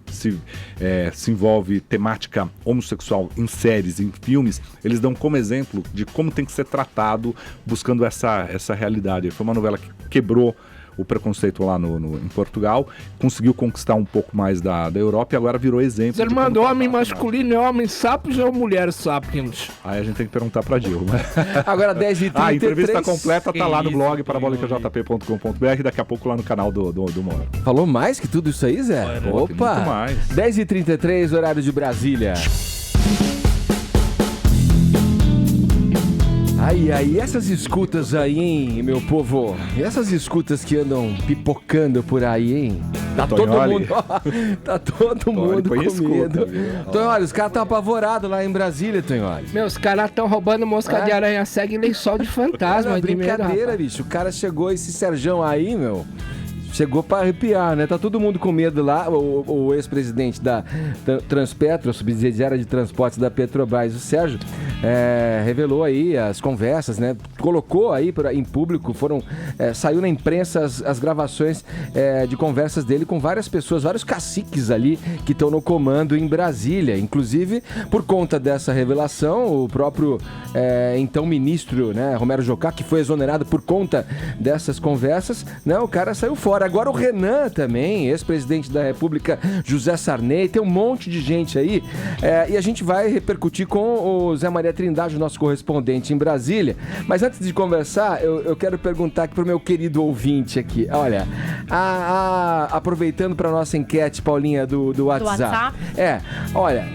[SPEAKER 3] se envolve temática homossexual em séries, em filmes, eles dão como exemplo de como tem que ser tratado buscando essa realidade. Foi uma novela que quebrou o preconceito lá em Portugal, conseguiu conquistar um pouco mais da Europa e agora virou exemplo.
[SPEAKER 5] Zé Armando, homem masculino é homem sapiens ou mulher sapiens?
[SPEAKER 3] Aí a gente tem que perguntar pra Dilma.
[SPEAKER 2] Agora 10h33.
[SPEAKER 3] A entrevista completa tá lá no blog parabolicajp.com.br, daqui a pouco lá no canal do Moro.
[SPEAKER 2] Falou mais que tudo isso aí, Zé? Opa!
[SPEAKER 3] Muito mais.
[SPEAKER 2] 10h33, horário de Brasília. Aí, essas escutas aí, hein, meu povo? Essas escutas que andam pipocando por aí, hein? Tá todo mundo com medo. Tonholi, os caras estão apavorados lá em Brasília, Tonholi.
[SPEAKER 5] Os caras estão roubando mosca de aranha cega e lençol de fantasma.
[SPEAKER 2] Brincadeira, bicho. O cara chegou, esse Serjão aí, chegou pra arrepiar, né? Tá todo mundo com medo lá. O ex-presidente da Transpetro, subsidiária de transportes da Petrobras, o Sérgio, revelou aí as conversas, né? Colocou aí em público, saiu na imprensa as gravações de conversas dele com várias pessoas, vários caciques ali que estão no comando em Brasília. Inclusive, por conta dessa revelação, o próprio então ministro, né, Romero Jucá, que foi exonerado por conta dessas conversas, né? O cara saiu fora. Agora o Renan também, ex-presidente da República, José Sarney, tem um monte de gente aí. E a gente vai repercutir com o Zé Maria Trindade, o nosso correspondente em Brasília. Mas antes de conversar, eu quero perguntar aqui pro meu querido ouvinte aqui. Olha, aproveitando para nossa enquete, Paulinha, do WhatsApp. Olha,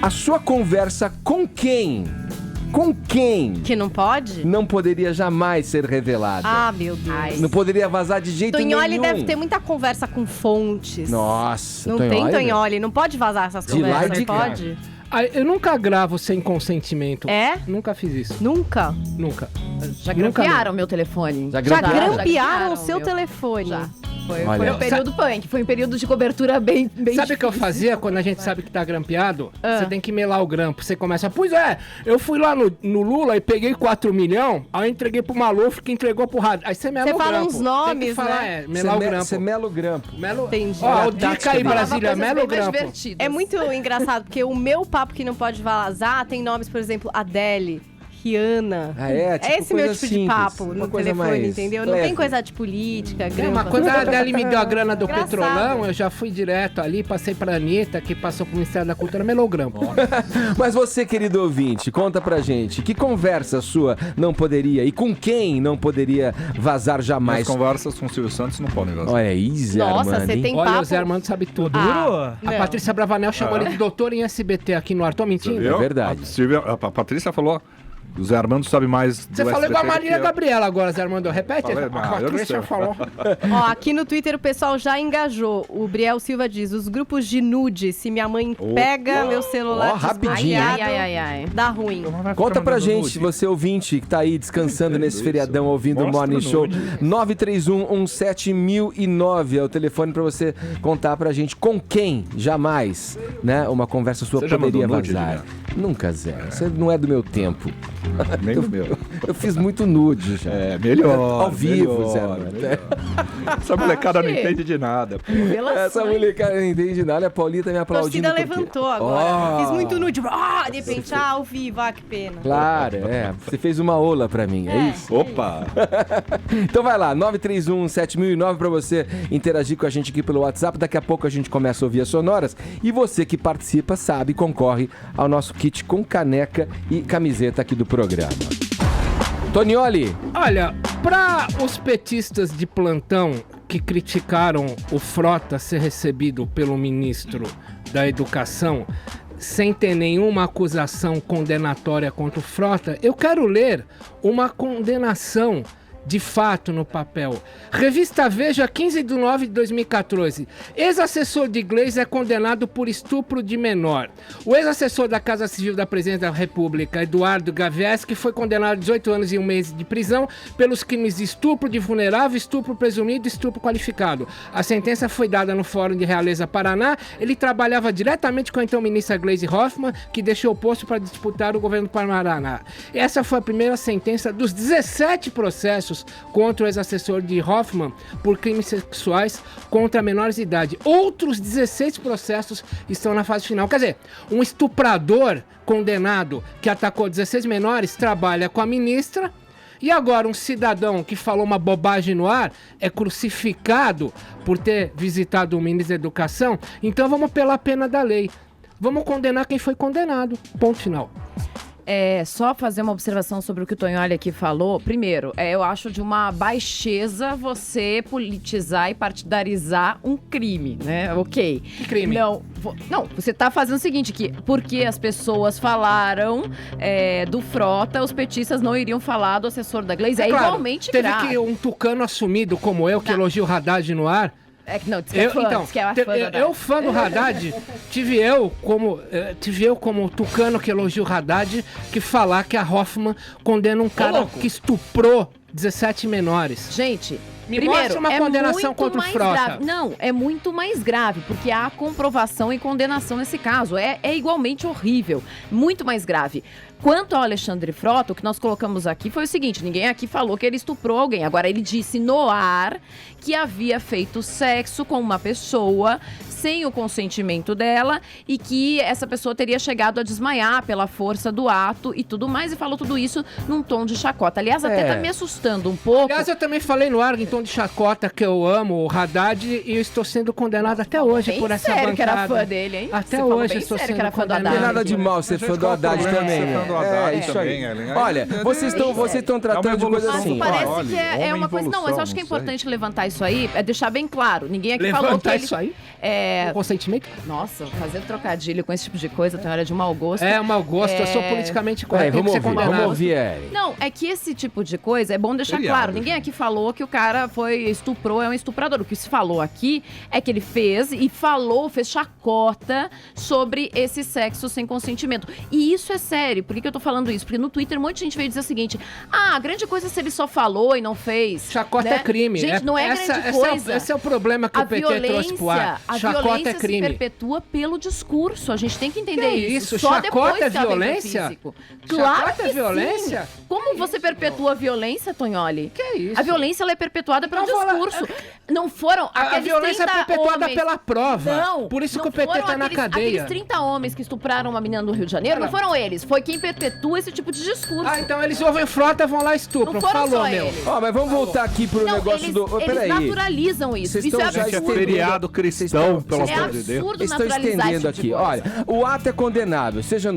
[SPEAKER 2] a sua conversa com quem? Com quem?
[SPEAKER 7] Que não pode?
[SPEAKER 2] Não poderia jamais ser revelada.
[SPEAKER 7] Ah, meu Deus.
[SPEAKER 2] Não poderia vazar de jeito nenhum.
[SPEAKER 7] Tonholi deve ter muita conversa com fontes.
[SPEAKER 2] Nossa,
[SPEAKER 7] não tem Tonholi, não pode vazar essas conversas, pode?
[SPEAKER 5] Eu nunca gravo sem consentimento. Nunca fiz isso.
[SPEAKER 7] Nunca?
[SPEAKER 5] Nunca.
[SPEAKER 4] Já grampearam meu telefone.
[SPEAKER 7] Já grampearam o seu telefone.
[SPEAKER 4] Já. Foi um período punk, foi um período de cobertura bem
[SPEAKER 5] Sabe o que eu fazia quando a gente sabe que tá grampeado? Você tem que melar o grampo. Você começa, eu fui lá no Lula e peguei 4 milhões, aí eu entreguei pro Maluf que entregou pro rádio. Aí você mela o grampo.
[SPEAKER 7] Você fala uns nomes,
[SPEAKER 5] tem que falar,
[SPEAKER 7] né?
[SPEAKER 5] Melar o grampo.
[SPEAKER 2] Você mela o grampo.
[SPEAKER 7] Entendi.
[SPEAKER 5] Ó, dica aí, Brasília, mela o grampo.
[SPEAKER 7] É muito engraçado, porque o meu papo que não pode vazar tem nomes, por exemplo, Adele, Rihanna.
[SPEAKER 2] Ah, é? Tipo,
[SPEAKER 7] É esse meu
[SPEAKER 2] coisa
[SPEAKER 7] tipo de
[SPEAKER 2] simples,
[SPEAKER 7] papo
[SPEAKER 2] uma
[SPEAKER 7] no
[SPEAKER 2] coisa
[SPEAKER 7] telefone,
[SPEAKER 2] mais
[SPEAKER 7] entendeu? Não
[SPEAKER 2] leve.
[SPEAKER 7] tem coisa de política,
[SPEAKER 5] É,
[SPEAKER 7] grana.
[SPEAKER 5] mas quando ela me deu a grana do
[SPEAKER 7] Engraçado.
[SPEAKER 5] Petrolão, eu já fui direto ali, passei pra Anitta, que passou pro Ministério da Cultura, melograma.
[SPEAKER 2] Mas você, querido ouvinte, conta pra gente, que conversa sua não poderia e com quem não poderia vazar
[SPEAKER 3] Mas
[SPEAKER 2] jamais?
[SPEAKER 3] conversas com o Silvio Santos não podem vazar.
[SPEAKER 2] Olha aí, Zé
[SPEAKER 7] Nossa,
[SPEAKER 2] Armando,
[SPEAKER 7] você
[SPEAKER 2] hein?
[SPEAKER 7] tem
[SPEAKER 5] Olha,
[SPEAKER 7] papo...
[SPEAKER 5] o Zé Armando sabe tudo.
[SPEAKER 7] Ah,
[SPEAKER 5] A
[SPEAKER 7] não.
[SPEAKER 5] Patrícia Bravanel chamou ele de doutor em SBT aqui no ar. Tô mentindo?
[SPEAKER 3] Viu?
[SPEAKER 2] verdade.
[SPEAKER 3] A Patrícia falou, o Zé Armando sabe mais do
[SPEAKER 5] Você falou igual a
[SPEAKER 3] SBT
[SPEAKER 5] Marília
[SPEAKER 3] que eu.
[SPEAKER 5] Gabriela agora, Zé Armando. Repete.
[SPEAKER 3] Falei,
[SPEAKER 5] A
[SPEAKER 3] não, eu não
[SPEAKER 5] Patrícia
[SPEAKER 3] sei.
[SPEAKER 5] falou.
[SPEAKER 7] Ó, aqui no Twitter o pessoal já engajou. O Briel Silva diz, os grupos de nude, se minha mãe pega meu celular
[SPEAKER 2] Ó, rapidinho,
[SPEAKER 7] desbloqueado, dá ruim.
[SPEAKER 2] Conta pra gente, você ouvinte que tá aí descansando nesse feriadão ouvindo o
[SPEAKER 3] Mostra
[SPEAKER 2] Morning
[SPEAKER 3] o
[SPEAKER 2] Show.
[SPEAKER 3] nude.
[SPEAKER 2] 931-17009 é o telefone pra você contar pra gente com quem jamais, né, uma conversa sua
[SPEAKER 3] Você já
[SPEAKER 2] poderia
[SPEAKER 3] mandou nude,
[SPEAKER 2] vazar.
[SPEAKER 3] Lilian?
[SPEAKER 2] Nunca, Zé. Você não é do meu tempo.
[SPEAKER 3] Nem o meu.
[SPEAKER 2] Eu fiz muito nude já.
[SPEAKER 3] É, melhor.
[SPEAKER 2] Ao vivo,
[SPEAKER 3] melhor,
[SPEAKER 2] Zé Armando.
[SPEAKER 3] melhor. Essa molecada não entende de nada.
[SPEAKER 2] Essa molecada não entende nada, a Paulinha tá me
[SPEAKER 7] A
[SPEAKER 2] aplaudindo.
[SPEAKER 7] torcida
[SPEAKER 2] porque-
[SPEAKER 7] levantou agora.
[SPEAKER 2] Ó.
[SPEAKER 7] Fiz muito nude. De repente, ao vivo, que pena.
[SPEAKER 2] Claro, você fez uma ola pra mim, é isso?
[SPEAKER 3] Opa!
[SPEAKER 2] Então vai lá, 931-7009 pra você interagir com a gente aqui pelo WhatsApp. Daqui a pouco a gente começa a ouvir as sonoras. E você que participa, sabe, concorre ao nosso kit com caneca e camiseta aqui do programa. Tonioli,
[SPEAKER 5] Olha, para os petistas de plantão que criticaram o Frota ser recebido pelo ministro da Educação sem ter nenhuma acusação condenatória contra o Frota, eu quero ler uma condenação de fato no papel. Revista Veja, 15 de 9 de 2014. Ex-assessor de Gleisi é condenado por estupro de menor. O ex-assessor da Casa Civil da Presidência da República, Eduardo Gavieski, foi condenado a 18 anos e 1 mês de prisão pelos crimes de estupro de vulnerável, estupro presumido e estupro qualificado. A sentença foi dada no Fórum de Realeza, Paraná. Ele trabalhava diretamente com a então ministra Gleisi Hoffmann, que deixou o posto para disputar o governo do Paraná. Essa foi a primeira sentença dos 17 processos contra o ex-assessor de Hoffmann por crimes sexuais contra menores de idade. Outros 16 processos estão na fase final. Quer dizer, um estuprador condenado que atacou 16 menores trabalha com a ministra e agora um cidadão que falou uma bobagem no ar é crucificado por ter visitado o ministro da Educação. Então vamos pela pena da lei. Vamos condenar quem foi condenado. Ponto final.
[SPEAKER 4] Só fazer uma observação sobre o que o Tonholi aqui falou. Primeiro, eu acho de uma baixeza você politizar e partidarizar um crime, né? Ok.
[SPEAKER 5] Que crime?
[SPEAKER 4] Não, você tá fazendo o seguinte, que porque as pessoas falaram do Frota, os petistas não iriam falar do assessor da Gleisi. É
[SPEAKER 5] claro,
[SPEAKER 4] igualmente
[SPEAKER 5] teve
[SPEAKER 4] grave.
[SPEAKER 5] que um tucano assumido como eu, que elogia o Haddad no ar.
[SPEAKER 4] Não, diz que é fã, diz que é fã do Haddad.
[SPEAKER 5] Eu, fã do Haddad, tive eu como tucano que elogia o Haddad, que falar que a Hoffmann condena um cara que estuprou 17 menores.
[SPEAKER 4] Gente,
[SPEAKER 5] Me
[SPEAKER 4] primeiro,
[SPEAKER 5] mostra uma condenação
[SPEAKER 4] muito
[SPEAKER 5] contra o
[SPEAKER 4] mais
[SPEAKER 5] Frota.
[SPEAKER 4] grave. Não, é muito mais grave, porque há comprovação e condenação nesse caso. É igualmente horrível, muito mais grave. Quanto ao Alexandre Frota, o que nós colocamos aqui foi o seguinte, ninguém aqui falou que ele estuprou alguém. Agora, ele disse no ar que havia feito sexo com uma pessoa sem o consentimento dela e que essa pessoa teria chegado a desmaiar pela força do ato e tudo mais, e falou tudo isso num tom de chacota. Aliás, até tá me assustando um pouco.
[SPEAKER 5] Aliás, eu também falei no ar, em tom de chacota, que eu amo o Haddad e eu estou sendo condenado até hoje
[SPEAKER 4] Bem
[SPEAKER 5] por essa
[SPEAKER 4] sério
[SPEAKER 5] bancada.
[SPEAKER 4] que era fã dele, hein?
[SPEAKER 5] Até
[SPEAKER 4] Você falou
[SPEAKER 5] hoje
[SPEAKER 4] bem
[SPEAKER 5] estou
[SPEAKER 4] sério
[SPEAKER 5] sendo
[SPEAKER 4] que era fã do
[SPEAKER 5] condenado.
[SPEAKER 2] não tem
[SPEAKER 4] Haddad.
[SPEAKER 2] nada de mal ser fã do Haddad também.
[SPEAKER 3] Ser fã do Haddad
[SPEAKER 2] isso
[SPEAKER 3] também,
[SPEAKER 2] aí.
[SPEAKER 3] Ellen.
[SPEAKER 2] Olha, vocês estão tratando de coisas
[SPEAKER 3] evolução.
[SPEAKER 2] assim.
[SPEAKER 4] Mas parece
[SPEAKER 3] Olha,
[SPEAKER 4] que é
[SPEAKER 3] homem
[SPEAKER 4] uma coisa... Não, mas eu acho que é
[SPEAKER 3] evolução, não
[SPEAKER 4] importante levantar isso aí, deixar bem claro. Ninguém aqui falou que
[SPEAKER 5] Levantar
[SPEAKER 4] ele...
[SPEAKER 5] isso aí?
[SPEAKER 4] É...
[SPEAKER 5] O consentimento?
[SPEAKER 4] Nossa, fazer trocadilho com esse tipo de coisa tem hora de mau gosto.
[SPEAKER 5] É, mau gosto, eu sou politicamente correto.
[SPEAKER 2] Vamos
[SPEAKER 5] tem que ser
[SPEAKER 2] ouvir,
[SPEAKER 5] condenado.
[SPEAKER 2] vamos ouvir, Ellen.
[SPEAKER 4] Não, é que esse tipo de coisa é bom deixar
[SPEAKER 3] Seriado,
[SPEAKER 4] claro. Ninguém aqui falou que o cara estuprou, é um estuprador. O que se falou aqui é que ele fez chacota sobre esse sexo sem consentimento. E isso é sério. Por que eu tô falando isso? Porque no Twitter um monte de gente veio dizer o seguinte: a grande coisa é se ele só falou e não fez.
[SPEAKER 5] Chacota
[SPEAKER 4] né?
[SPEAKER 5] é crime.
[SPEAKER 4] Gente, não é grande coisa.
[SPEAKER 5] Esse é o problema que
[SPEAKER 4] A
[SPEAKER 5] o PT trouxe pro ar.
[SPEAKER 4] A
[SPEAKER 5] Chacota chacota é
[SPEAKER 4] se
[SPEAKER 5] crime.
[SPEAKER 4] perpetua pelo discurso. A gente tem que entender
[SPEAKER 5] Que
[SPEAKER 4] isso.
[SPEAKER 5] isso?
[SPEAKER 4] Só
[SPEAKER 5] Chacota
[SPEAKER 4] depois
[SPEAKER 5] é
[SPEAKER 4] que ela vem pro
[SPEAKER 5] violência?
[SPEAKER 4] físico. Claro
[SPEAKER 5] Chacota
[SPEAKER 4] que
[SPEAKER 5] é violência?
[SPEAKER 4] sim. Como você perpetua a violência, Tonholi?
[SPEAKER 5] Que isso?
[SPEAKER 4] A violência ela é perpetuada pelo
[SPEAKER 5] Não vou lá-
[SPEAKER 4] discurso. Não foram
[SPEAKER 5] A
[SPEAKER 4] aqueles
[SPEAKER 5] violência é
[SPEAKER 4] 30
[SPEAKER 5] perpetuada
[SPEAKER 4] homens...
[SPEAKER 5] pela prova.
[SPEAKER 4] Não.
[SPEAKER 5] Por isso
[SPEAKER 4] não
[SPEAKER 5] que o PT
[SPEAKER 4] foram
[SPEAKER 5] tá na cadeia.
[SPEAKER 4] Aqueles 30 homens que estupraram uma menina no Rio de Janeiro, não foram eles. Foi quem perpetua esse tipo de discurso.
[SPEAKER 5] Ah, então eles ouvem Frota, vão lá e estupram.
[SPEAKER 4] Não foram
[SPEAKER 5] Falou,
[SPEAKER 4] só
[SPEAKER 5] meu.
[SPEAKER 4] eles.
[SPEAKER 2] Ó, mas vamos voltar aqui pro
[SPEAKER 4] Não,
[SPEAKER 2] negócio
[SPEAKER 4] eles,
[SPEAKER 2] do... Ô,
[SPEAKER 4] eles
[SPEAKER 2] peraí.
[SPEAKER 4] naturalizam isso.
[SPEAKER 2] Vocês
[SPEAKER 4] Isso é
[SPEAKER 2] estão já
[SPEAKER 4] absurdo.
[SPEAKER 2] estendendo-
[SPEAKER 3] Feriado cristão, pelo
[SPEAKER 4] É
[SPEAKER 3] amor de Deus.
[SPEAKER 4] absurdo
[SPEAKER 2] Estão
[SPEAKER 4] naturalizar esse
[SPEAKER 2] estendendo
[SPEAKER 4] tipo de
[SPEAKER 2] aqui.
[SPEAKER 4] coisa.
[SPEAKER 2] Olha, o ato é condenável, seja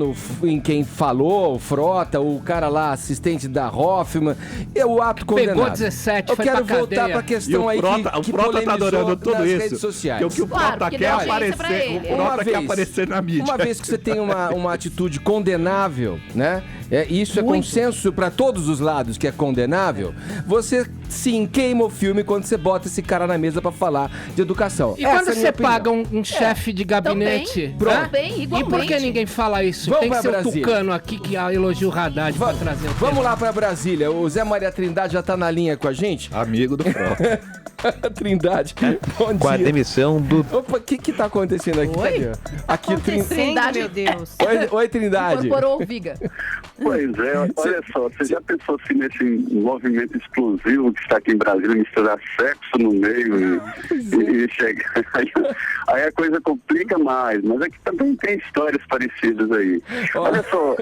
[SPEAKER 2] em quem falou, o Frota, o cara lá, assistente da Hoffman. É o ato condenável.
[SPEAKER 5] Pegou 17,
[SPEAKER 2] Eu
[SPEAKER 5] foi
[SPEAKER 2] quero
[SPEAKER 5] pra
[SPEAKER 2] voltar
[SPEAKER 5] cadeia.
[SPEAKER 2] pra
[SPEAKER 3] E
[SPEAKER 2] questão
[SPEAKER 3] o
[SPEAKER 2] aí
[SPEAKER 3] Frota,
[SPEAKER 2] que
[SPEAKER 3] o Frota tá
[SPEAKER 2] polemizou
[SPEAKER 3] adorando tudo
[SPEAKER 2] nas
[SPEAKER 3] isso.
[SPEAKER 2] redes sociais.
[SPEAKER 3] Porque o que o
[SPEAKER 4] Claro,
[SPEAKER 3] Frota
[SPEAKER 4] porque
[SPEAKER 3] quer
[SPEAKER 4] deu audiência pra
[SPEAKER 3] aparecer,
[SPEAKER 4] ele.
[SPEAKER 3] o Frota quer aparecer na mídia.
[SPEAKER 2] Uma vez que você tem uma atitude condenável, né? Isso é consenso para todos os lados que é condenável. Você sim queima o filme quando você bota esse cara na mesa para falar de educação.
[SPEAKER 5] E
[SPEAKER 2] Essa
[SPEAKER 5] quando
[SPEAKER 2] é a minha
[SPEAKER 5] você
[SPEAKER 2] opinião.
[SPEAKER 5] paga um chefe de gabinete?
[SPEAKER 4] Também,
[SPEAKER 5] né?
[SPEAKER 4] também,
[SPEAKER 5] E por
[SPEAKER 4] igualmente.
[SPEAKER 5] que ninguém fala isso?
[SPEAKER 2] Vamos
[SPEAKER 5] Tem que
[SPEAKER 2] pra
[SPEAKER 5] ser o
[SPEAKER 2] Brasília.
[SPEAKER 5] Tucano aqui que elogia o Haddad pra trazer o
[SPEAKER 2] Vamos lá para Brasília. O Zé Maria Trindade já tá na linha com a gente?
[SPEAKER 3] Amigo do Frota.
[SPEAKER 2] Trindade, bom
[SPEAKER 10] Com a
[SPEAKER 2] dia.
[SPEAKER 10] demissão do
[SPEAKER 2] Opa, o que tá acontecendo aqui?
[SPEAKER 7] Oi?
[SPEAKER 2] Cadê? Aqui,
[SPEAKER 4] Trindade,
[SPEAKER 7] meu Deus.
[SPEAKER 2] Oi, Trindade.
[SPEAKER 4] Incorporou o Viga.
[SPEAKER 11] Pois é, olha só, você já pensou assim nesse movimento explosivo que está aqui em Brasília, misturar sexo no meio e chegar. Aí a coisa complica mais, mas aqui também tem histórias parecidas aí. Olha só,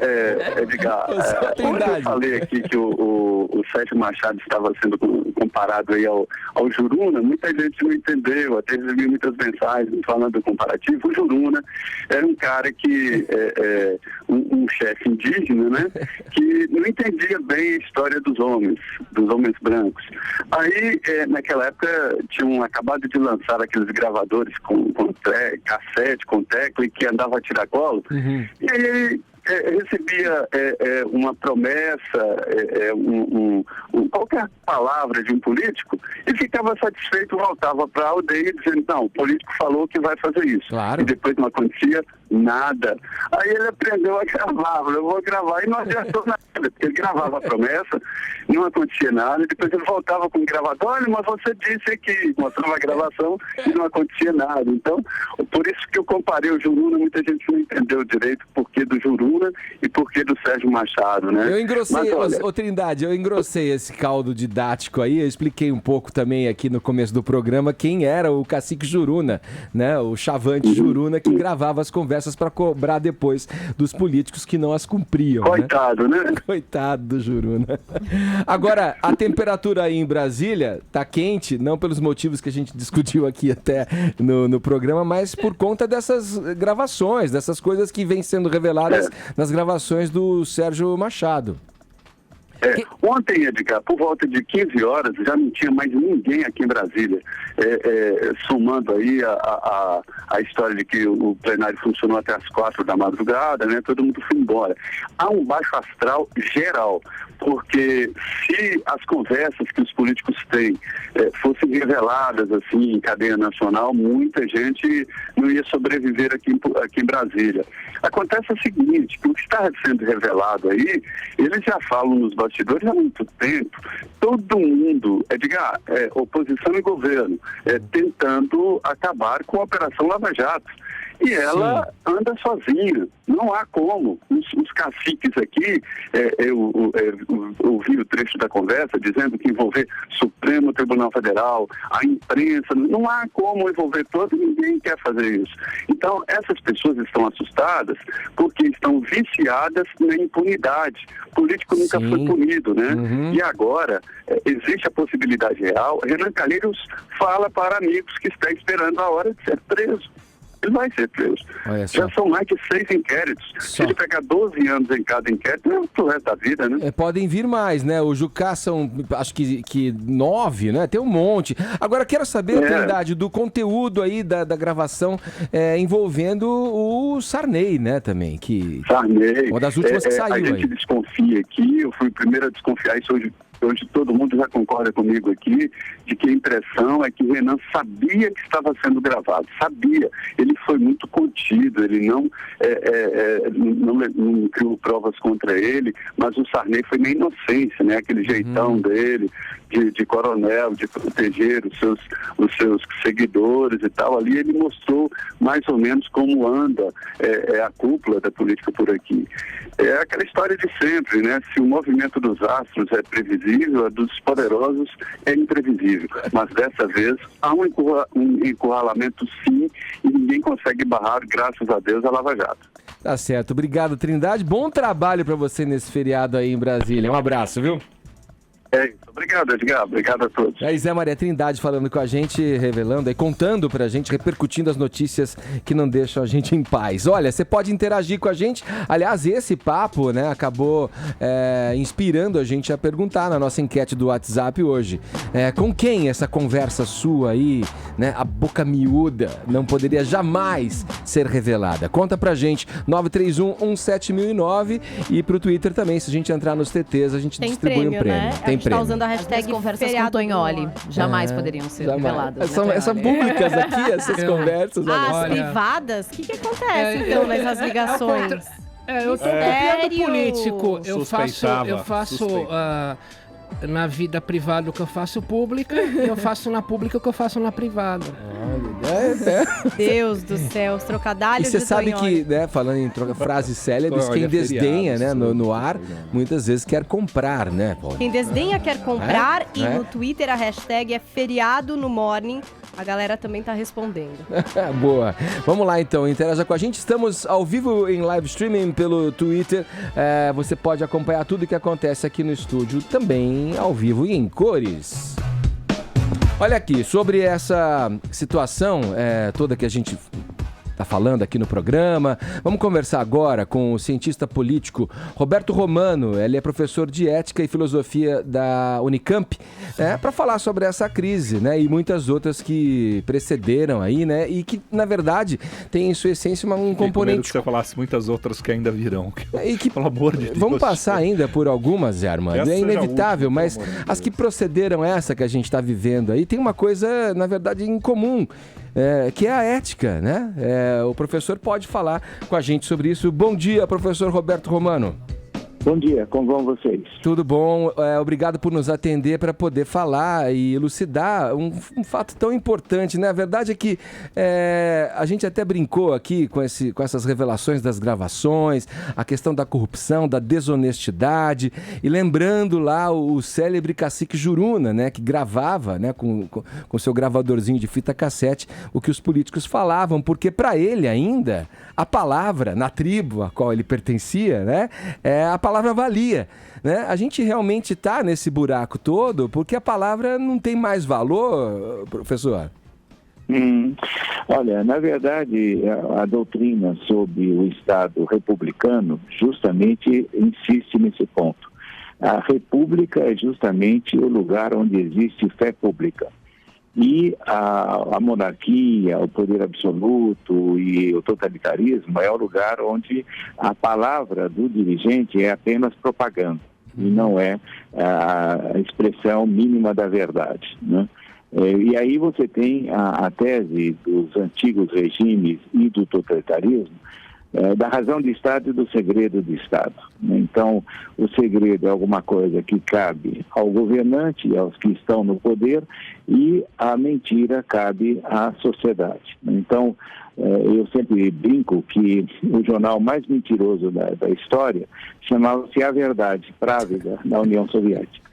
[SPEAKER 11] Edgar, quando eu falei aqui que o Sérgio Machado estava sendo comparado aí ao Juruna, muita gente não entendeu, até recebi muitas mensagens falando do comparativo. O Juruna era um cara que, um chefe indígena, né, que não entendia bem a história dos homens brancos. Aí, naquela época, tinham acabado de lançar aqueles gravadores com cassete, com tecla, e que andava a tiracolo. E aí ele recebia uma promessa, qualquer palavra de um político, e ficava satisfeito, voltava para a aldeia dizendo, não, o político falou que vai fazer isso.
[SPEAKER 2] Claro.
[SPEAKER 11] E depois não acontecia nada. Aí ele aprendeu a gravar, eu vou gravar, e não adiantou nada, porque ele gravava a promessa, não acontecia nada, e depois ele voltava com o gravador, olha, mas você disse que mostrava a gravação e não acontecia nada. Então, por isso que eu comparei o Juruna, muita gente não entendeu direito o porquê do Juruna e porquê do Sérgio Machado, né?
[SPEAKER 2] Eu engrossei,
[SPEAKER 11] Mas, olha,
[SPEAKER 2] ô Trindade, eu engrossei esse caldo didático aí, eu expliquei um pouco também aqui no começo do programa quem era o cacique Juruna, né? O chavante Juruna que gravava as conversas para cobrar depois dos políticos que não as cumpriam.
[SPEAKER 11] Coitado, né?
[SPEAKER 2] Coitado do Juruna. Agora, a temperatura aí em Brasília tá quente, não pelos motivos que a gente discutiu aqui até no programa, mas por conta dessas gravações, dessas coisas que vêm sendo reveladas nas gravações do Sérgio Machado.
[SPEAKER 11] Ontem, Edgar, por volta de 15 horas, já não tinha mais ninguém aqui em Brasília, somando aí a história de que o plenário funcionou até as 4 da madrugada, né? Todo mundo foi embora. Há um baixo astral geral, porque se as conversas que os políticos têm fossem reveladas assim em cadeia nacional, muita gente não ia sobreviver aqui em Brasília. Acontece o seguinte, que o que está sendo revelado aí, eles já falam nos bastidores há muito tempo. Todo mundo, Edgar, oposição e governo, tentando acabar com a Operação Lava Jato. E ela anda sozinha, não há como. Os caciques aqui, eu ouvi o trecho da conversa dizendo que envolver Supremo Tribunal Federal, a imprensa, não há como envolver todos, ninguém quer fazer isso. Então, essas pessoas estão assustadas porque estão viciadas na impunidade. O político nunca foi punido, né? E agora, existe a possibilidade real. Renan Calheiros fala para amigos que está esperando a hora de ser preso. Ele vai ser preso. Já são mais de 6 inquéritos. Se ele pegar 12 anos em cada inquérito, é pro resto da vida, né?
[SPEAKER 2] Podem vir mais, né? O Jucá são, acho que 9, né? Tem um monte. Agora, quero saber, Trindade, do conteúdo aí da gravação envolvendo o Sarney, né? Também.
[SPEAKER 11] Sarney.
[SPEAKER 2] Uma das últimas que saiu
[SPEAKER 11] aí. A gente desconfia aqui, eu fui o primeiro a desconfiar isso hoje todo mundo já concorda comigo aqui, de que a impressão é que Renan sabia que estava sendo gravado, sabia. Ele foi muito contido, ele não criou provas contra ele, mas o Sarney foi na inocência, né? Aquele jeitão dele, de coronel, de proteger os seus seguidores e tal. Ali ele mostrou mais ou menos como anda a cúpula da política por aqui. É aquela história de sempre, né? Se o movimento dos astros é previsível, a dos poderosos é imprevisível. Mas dessa vez há um encurralamento sim, e ninguém consegue barrar, graças a Deus, a Lava Jato.
[SPEAKER 2] Tá certo. Obrigado, Trindade. Bom trabalho pra você nesse feriado aí em Brasília. Um abraço, viu?
[SPEAKER 11] É isso. Obrigado, Edgar. Obrigado a todos.
[SPEAKER 2] É Zé Maria Trindade falando com a gente, revelando e contando pra gente, repercutindo as notícias que não deixam a gente em paz. Olha, você pode interagir com a gente. Aliás, esse papo, né, acabou inspirando a gente a perguntar na nossa enquete do WhatsApp hoje. Com quem essa conversa sua aí, né, a boca miúda, não poderia jamais ser revelada? Conta pra gente, 931-17009 e pro Twitter também, se a gente entrar nos TTs, a gente distribui um prêmio.
[SPEAKER 7] Né?
[SPEAKER 2] Tem
[SPEAKER 7] Tá usando a hashtag
[SPEAKER 4] conversas com Tonholi jamais poderiam ser reveladas.
[SPEAKER 2] São públicas aqui, essas conversas.
[SPEAKER 7] As privadas? O que acontece então nessas ligações?
[SPEAKER 5] Eu tô copiando político. Eu faço na vida privada o que eu faço pública e eu faço na pública o que eu faço na privada.
[SPEAKER 7] Deus do céu, os trocadilhos.
[SPEAKER 2] E você sabe que, né, falando em frases célebres, quem desdenha, né, no ar, muitas vezes quer comprar, né, Paulo?
[SPEAKER 7] Quem desdenha quer comprar e no Twitter a hashtag é feriado no morning. A galera também tá respondendo.
[SPEAKER 2] Boa. Vamos lá então, interaja com a gente. Estamos ao vivo em live streaming pelo Twitter. Você pode acompanhar tudo que acontece aqui no estúdio também ao vivo e em cores. Olha aqui, sobre essa situação toda que a gente está falando aqui no programa. Vamos conversar agora com o cientista político Roberto Romano. Ele é professor de Ética e Filosofia da Unicamp, para falar sobre essa crise, né, e muitas outras que precederam aí, né, e que, na verdade, tem em sua essência um componente...
[SPEAKER 3] que você falasse muitas outras que ainda virão.
[SPEAKER 2] E que,
[SPEAKER 3] pelo amor de Deus.
[SPEAKER 2] Vamos passar ainda por algumas, Zé Armando. É inevitável, mas as que procederam essa que a gente está vivendo aí, tem uma coisa, na verdade, em comum, que é a ética, né? O professor pode falar com a gente sobre isso. Bom dia, professor Roberto Romano.
[SPEAKER 10] Bom dia, como vão vocês?
[SPEAKER 2] Tudo bom, obrigado por nos atender para poder falar e elucidar um fato tão importante, né? A verdade é que a gente até brincou aqui com essas revelações das gravações, a questão da corrupção, da desonestidade, e lembrando lá o célebre cacique Juruna, né? Que gravava, né, com seu gravadorzinho de fita cassete o que os políticos falavam, porque para ele ainda a palavra, na tribo a qual ele pertencia, né, a palavra valia, né? A gente realmente está nesse buraco todo porque a palavra não tem mais valor, professor?
[SPEAKER 10] Olha, na verdade, a doutrina sobre o Estado republicano justamente insiste nesse ponto. A república é justamente o lugar onde existe fé pública. E a monarquia, o poder absoluto e o totalitarismo é o lugar onde a palavra do dirigente é apenas propaganda e não é a expressão mínima da verdade, né? E aí você tem a tese dos antigos regimes e do totalitarismo, da razão de Estado e do segredo de Estado. Então, o segredo é alguma coisa que cabe ao governante e aos que estão no poder, e a mentira cabe à sociedade. Então, eu sempre brinco que o jornal mais mentiroso da história chamava-se A Verdade, Právida, da União Soviética.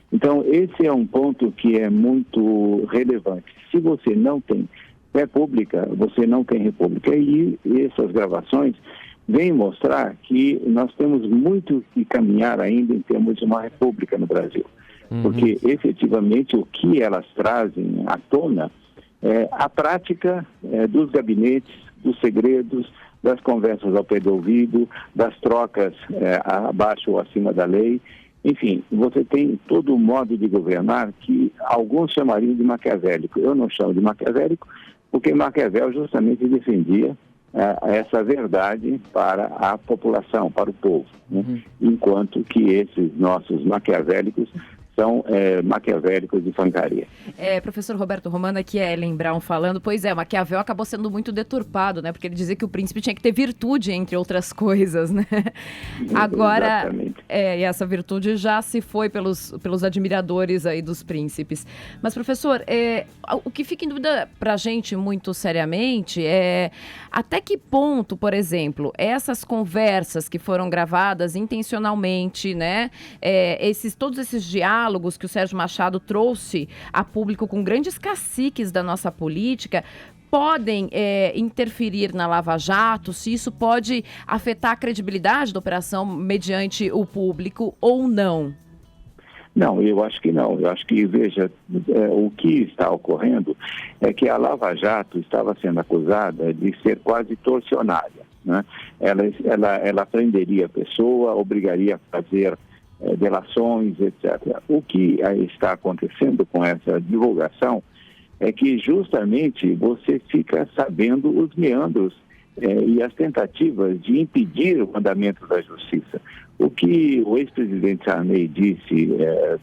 [SPEAKER 10] Então, esse é um ponto que é muito relevante. Se você não tem fé pública, você não tem república. E essas gravações vêm mostrar que nós temos muito que caminhar ainda em termos de uma república no Brasil. Porque, efetivamente, o que elas trazem à tona é a prática dos gabinetes, dos segredos, das conversas ao pé do ouvido, das trocas abaixo ou acima da lei. Enfim, você tem todo o modo de governar que alguns chamariam de maquiavélico. Eu não chamo de maquiavélico, porque Maquiavel justamente defendia essa verdade para a população, para o povo, né? Enquanto que esses nossos maquiavélicos são maquiavélicos de fantaria.
[SPEAKER 4] Professor Roberto Romano, aqui é Ellen Brown falando. Pois é, Maquiavel acabou sendo muito deturpado, né? Porque ele dizia que o príncipe tinha que ter virtude, entre outras coisas, né? Agora, e essa virtude já se foi pelos admiradores aí dos príncipes. Mas, professor, o que fica em dúvida pra gente muito seriamente é até que ponto, por exemplo, essas conversas que foram gravadas intencionalmente, né? Todos esses diálogos que o Sérgio Machado trouxe a público com grandes caciques da nossa política podem interferir na Lava Jato, se isso pode afetar a credibilidade da operação mediante o público ou não?
[SPEAKER 10] Não, eu acho que não. Eu acho que, veja, o que está ocorrendo é que a Lava Jato estava sendo acusada de ser quase torcionária, né? Ela prenderia a pessoa, obrigaria a fazer delações, etc. O que está acontecendo com essa divulgação é que justamente você fica sabendo os meandros e as tentativas de impedir o andamento da justiça. O que o ex-presidente Sarney disse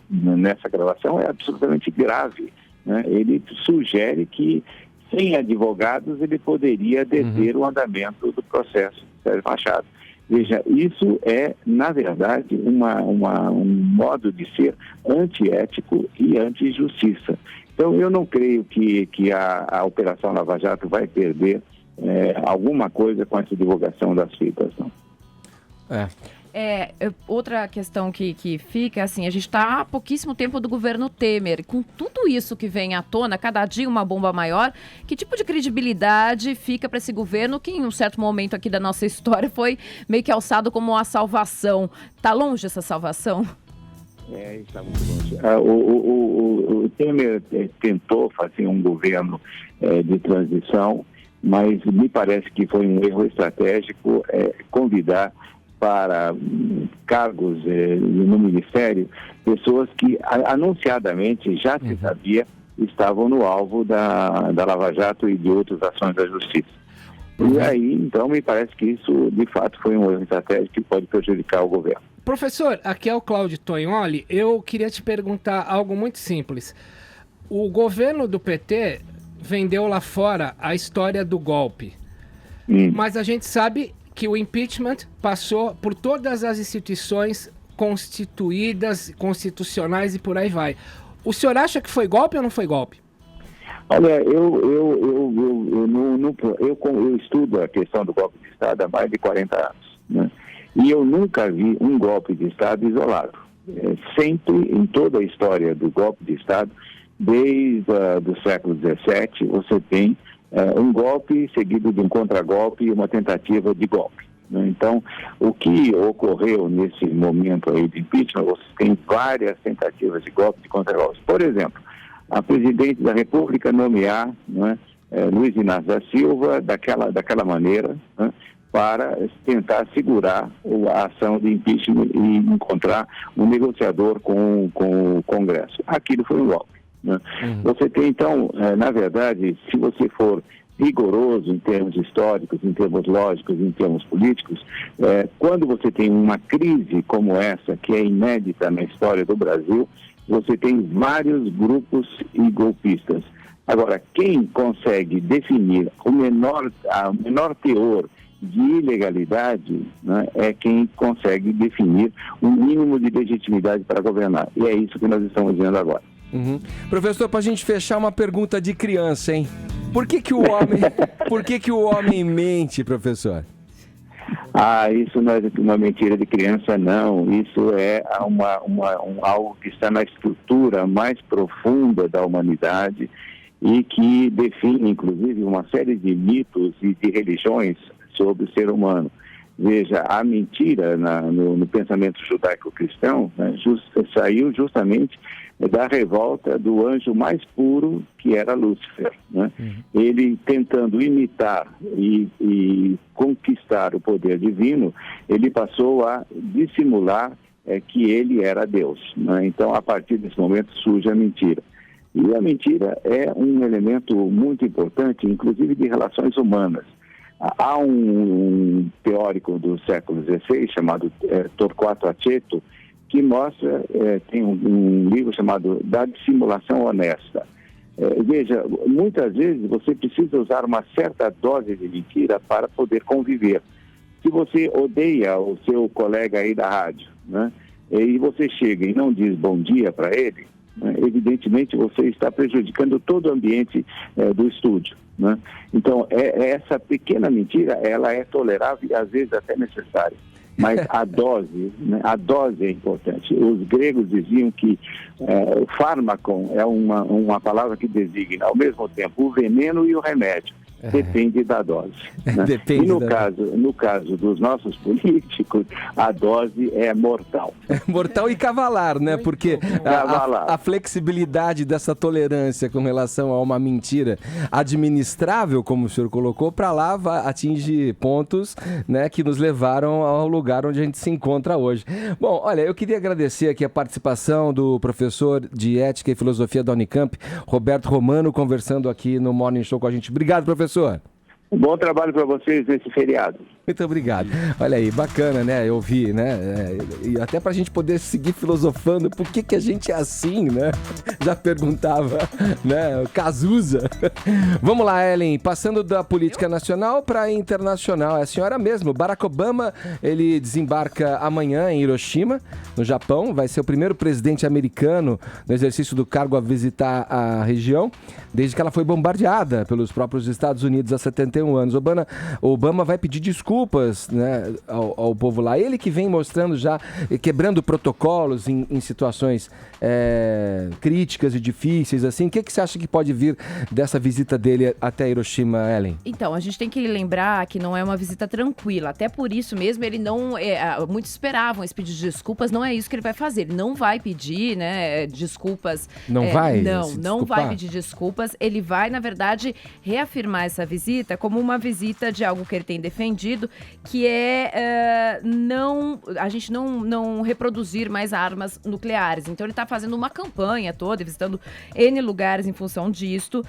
[SPEAKER 10] nessa gravação é absolutamente grave, né? Ele sugere que, sem advogados, ele poderia deter o andamento do processo de Sérgio Machado. Veja, isso é, na verdade, um modo de ser antiético e anti-justiça. Então, eu não creio que a Operação Lava Jato vai perder alguma coisa com essa divulgação das fitas, não.
[SPEAKER 4] Outra questão que fica, assim, a gente está há pouquíssimo tempo do governo Temer, com tudo isso que vem à tona, cada dia uma bomba maior, que tipo de credibilidade fica para esse governo que em um certo momento aqui da nossa história foi meio que alçado como a salvação? Está longe essa salvação?
[SPEAKER 10] Está muito longe. O Temer tentou fazer um governo de transição, mas me parece que foi um erro estratégico convidar para cargos no Ministério pessoas que anunciadamente já se sabia estavam no alvo da Lava Jato e de outras ações da Justiça. E aí, então, me parece que isso, de fato, foi um erro estratégico que pode prejudicar o governo.
[SPEAKER 5] Professor, aqui é o Cláudio Tognoli. Eu queria te perguntar algo muito simples. O governo do PT vendeu lá fora a história do golpe. Mas a gente sabe que o impeachment passou por todas as instituições constituídas, constitucionais e por aí vai. O senhor acha que foi golpe ou não foi golpe?
[SPEAKER 10] Olha, eu estudo a questão do golpe de Estado há mais de 40 anos, né? E eu nunca vi um golpe de Estado isolado. Sempre, em toda a história do golpe de Estado, desde o século XVII, você tem um golpe seguido de um contragolpe e uma tentativa de golpe, né? Então, o que ocorreu nesse momento aí de impeachment, você tem várias tentativas de golpe, de contragolpe. Por exemplo, a presidente da República nomear, né, Luiz Inácio da Silva daquela maneira, né, para tentar segurar a ação de impeachment e encontrar um negociador com o Congresso. Aquilo foi um golpe, né? Você tem, então, na verdade, se você for rigoroso em termos históricos, em termos lógicos, em termos políticos, quando você tem uma crise como essa, que é inédita na história do Brasil, você tem vários grupos e golpistas. Agora, quem consegue definir o menor teor de ilegalidade, né, é quem consegue definir um mínimo de legitimidade para governar. E é isso que nós estamos vendo agora.
[SPEAKER 2] Professor, para a gente fechar, uma pergunta de criança, hein? Por que o homem mente, professor?
[SPEAKER 10] Isso não é uma mentira de criança, não. Isso é algo que está na estrutura mais profunda da humanidade e que define, inclusive, uma série de mitos e de religiões sobre o ser humano. Veja, a mentira no pensamento judaico-cristão, né, saiu justamente da revolta do anjo mais puro, que era Lúcifer, né? Ele, tentando imitar e conquistar o poder divino, ele passou a dissimular que ele era Deus, né? Então, a partir desse momento, surge a mentira. E a mentira é um elemento muito importante, inclusive de relações humanas. Há um teórico do século XVI, chamado Torquato Aceto, que mostra, tem um livro chamado Da Dissimulação Honesta. Veja, muitas vezes você precisa usar uma certa dose de mentira para poder conviver. Se você odeia o seu colega aí da rádio, né, e você chega e não diz bom dia para ele, né, evidentemente você está prejudicando todo o ambiente do estúdio. Né? Então, essa pequena mentira, ela é tolerável e às vezes até necessária. Mas a dose, né, a dose é importante. Os gregos diziam que o fármaco é uma palavra que designa ao mesmo tempo o veneno e o remédio. Depende da dose. Né?
[SPEAKER 2] Depende
[SPEAKER 10] no caso dos nossos políticos, a dose é mortal.
[SPEAKER 2] Mortal e cavalar, né? Porque a flexibilidade dessa tolerância com relação a uma mentira administrável, como o senhor colocou, para lá atinge pontos, né, que nos levaram ao lugar onde a gente se encontra hoje. Bom, olha, eu queria agradecer aqui a participação do professor de Ética e Filosofia da Unicamp, Roberto Romano, conversando aqui no Morning Show com a gente. Obrigado, professor.
[SPEAKER 10] Um bom trabalho para vocês nesse feriado.
[SPEAKER 2] Muito obrigado. Olha aí, bacana, né? Eu vi, né? E até pra gente poder seguir filosofando, por que a gente é assim, né? Já perguntava, né? O Cazuza. Vamos lá, Ellen. Passando da política nacional para internacional. É a senhora mesmo. Barack Obama, ele desembarca amanhã em Hiroshima, no Japão. Vai ser o primeiro presidente americano no exercício do cargo a visitar a região, desde que ela foi bombardeada pelos próprios Estados Unidos há 71 anos. Obama vai pedir desculpas, né, ao povo lá. Ele que vem mostrando já, quebrando protocolos em situações críticas e difíceis, assim. O que você acha que pode vir dessa visita dele até Hiroshima, Ellen?
[SPEAKER 4] Então, a gente tem que lembrar que não é uma visita tranquila. Até por isso mesmo, ele não... muitos esperavam esse pedido de desculpas. Não é isso que ele vai fazer. Ele não vai pedir, né, desculpas.
[SPEAKER 2] Não vai?
[SPEAKER 4] Não vai pedir desculpas. Ele vai, na verdade, reafirmar essa visita como uma visita de algo que ele tem defendido, que é a gente não reproduzir mais armas nucleares. Então ele está fazendo uma campanha toda, visitando N lugares em função disto,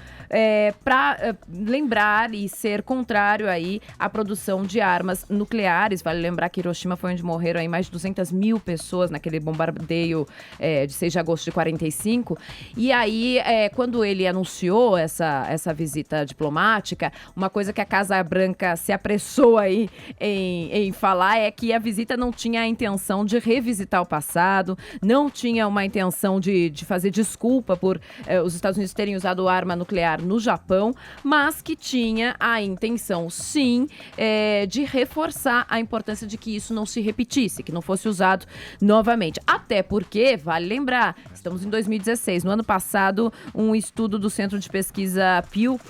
[SPEAKER 4] para lembrar e ser contrário aí à produção de armas nucleares. Vale lembrar que Hiroshima foi onde morreram aí mais de 200 mil pessoas naquele bombardeio de 6 de agosto de 45. E aí, quando ele anunciou essa visita diplomática, uma coisa que a Casa Branca se apressou aí em falar é que a visita não tinha a intenção de revisitar o passado, não tinha uma intenção de fazer desculpa por os Estados Unidos terem usado arma nuclear no Japão, mas que tinha a intenção, sim, de reforçar a importância de que isso não se repetisse, que não fosse usado novamente. Até porque, vale lembrar, estamos em 2016, no ano passado, um estudo do Centro de Pesquisa Pew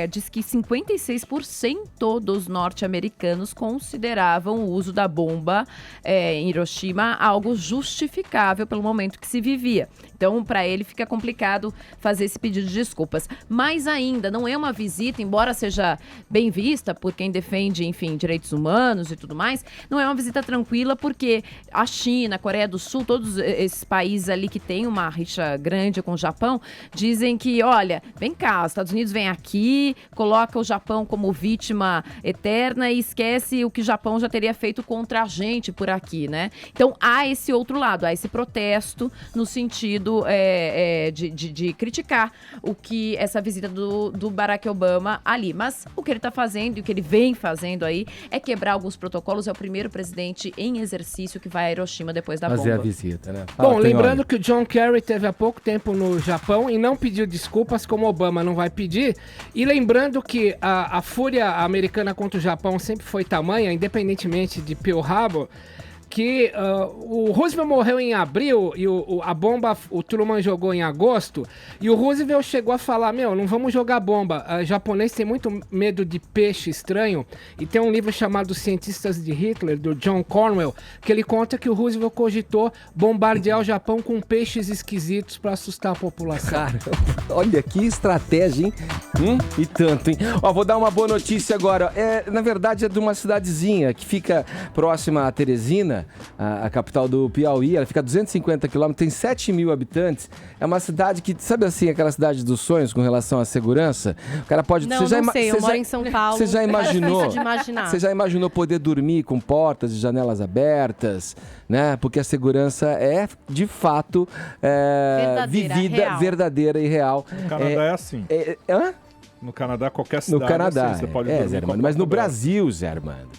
[SPEAKER 4] diz que 56% dos norte-americanos consideravam o uso da bomba em Hiroshima algo justificável pelo momento que se vivia. Então, para ele fica complicado fazer esse pedido de desculpas. Mas ainda não é uma visita, embora seja bem vista por quem defende, enfim, direitos humanos e tudo mais, não é uma visita tranquila porque a China, a Coreia do Sul, todos esses países ali que têm uma rixa grande com o Japão, dizem que, olha, vem cá, os Estados Unidos vem aqui, coloca o Japão como vítima eterna e esquece o que o Japão já teria feito contra a gente por aqui, né? Então, há esse outro lado, há esse protesto no sentido de criticar o que essa visita do Barack Obama ali. Mas o que ele está fazendo e o que ele vem fazendo aí é quebrar alguns protocolos. É o primeiro presidente em exercício que vai a Hiroshima depois da bomba.
[SPEAKER 2] Fazer a visita, né?
[SPEAKER 5] Bom, lembrando que o John Kerry teve há pouco tempo no Japão e não pediu desculpas, como Obama não vai pedir. E lembrando que a fúria americana contra o Japão sempre foi tamanha, independentemente de Pearl Harbor, que o Roosevelt morreu em abril e a bomba o Truman jogou em agosto, e o Roosevelt chegou a falar, não vamos jogar bomba, o japonês tem muito medo de peixe estranho, e tem um livro chamado Cientistas de Hitler, do John Cornwell, que ele conta que o Roosevelt cogitou bombardear o Japão com peixes esquisitos para assustar a população.
[SPEAKER 2] Cara, olha que estratégia, hein? E tanto, hein? Ó, vou dar uma boa notícia agora. Na verdade, é de uma cidadezinha que fica próxima a Teresina, Teresina, a capital do Piauí. Ela fica a 250 quilômetros, tem 7 mil habitantes. É uma cidade que, sabe assim, aquela cidade dos sonhos com relação à segurança? O cara pode...
[SPEAKER 7] Não, não sei, eu moro em São Paulo.
[SPEAKER 2] Você já imaginou?
[SPEAKER 7] De imaginar.
[SPEAKER 2] Você já imaginou poder dormir com portas e janelas abertas, né? Porque a segurança é, de fato, vivida, verdadeira e real.
[SPEAKER 3] No Canadá é assim.
[SPEAKER 2] Hã?
[SPEAKER 3] No Canadá, qualquer cidade.
[SPEAKER 2] No Canadá,
[SPEAKER 3] assim, você pode dormir
[SPEAKER 2] Zé
[SPEAKER 3] com
[SPEAKER 2] Armando, mas no Brasil, Zé Armando,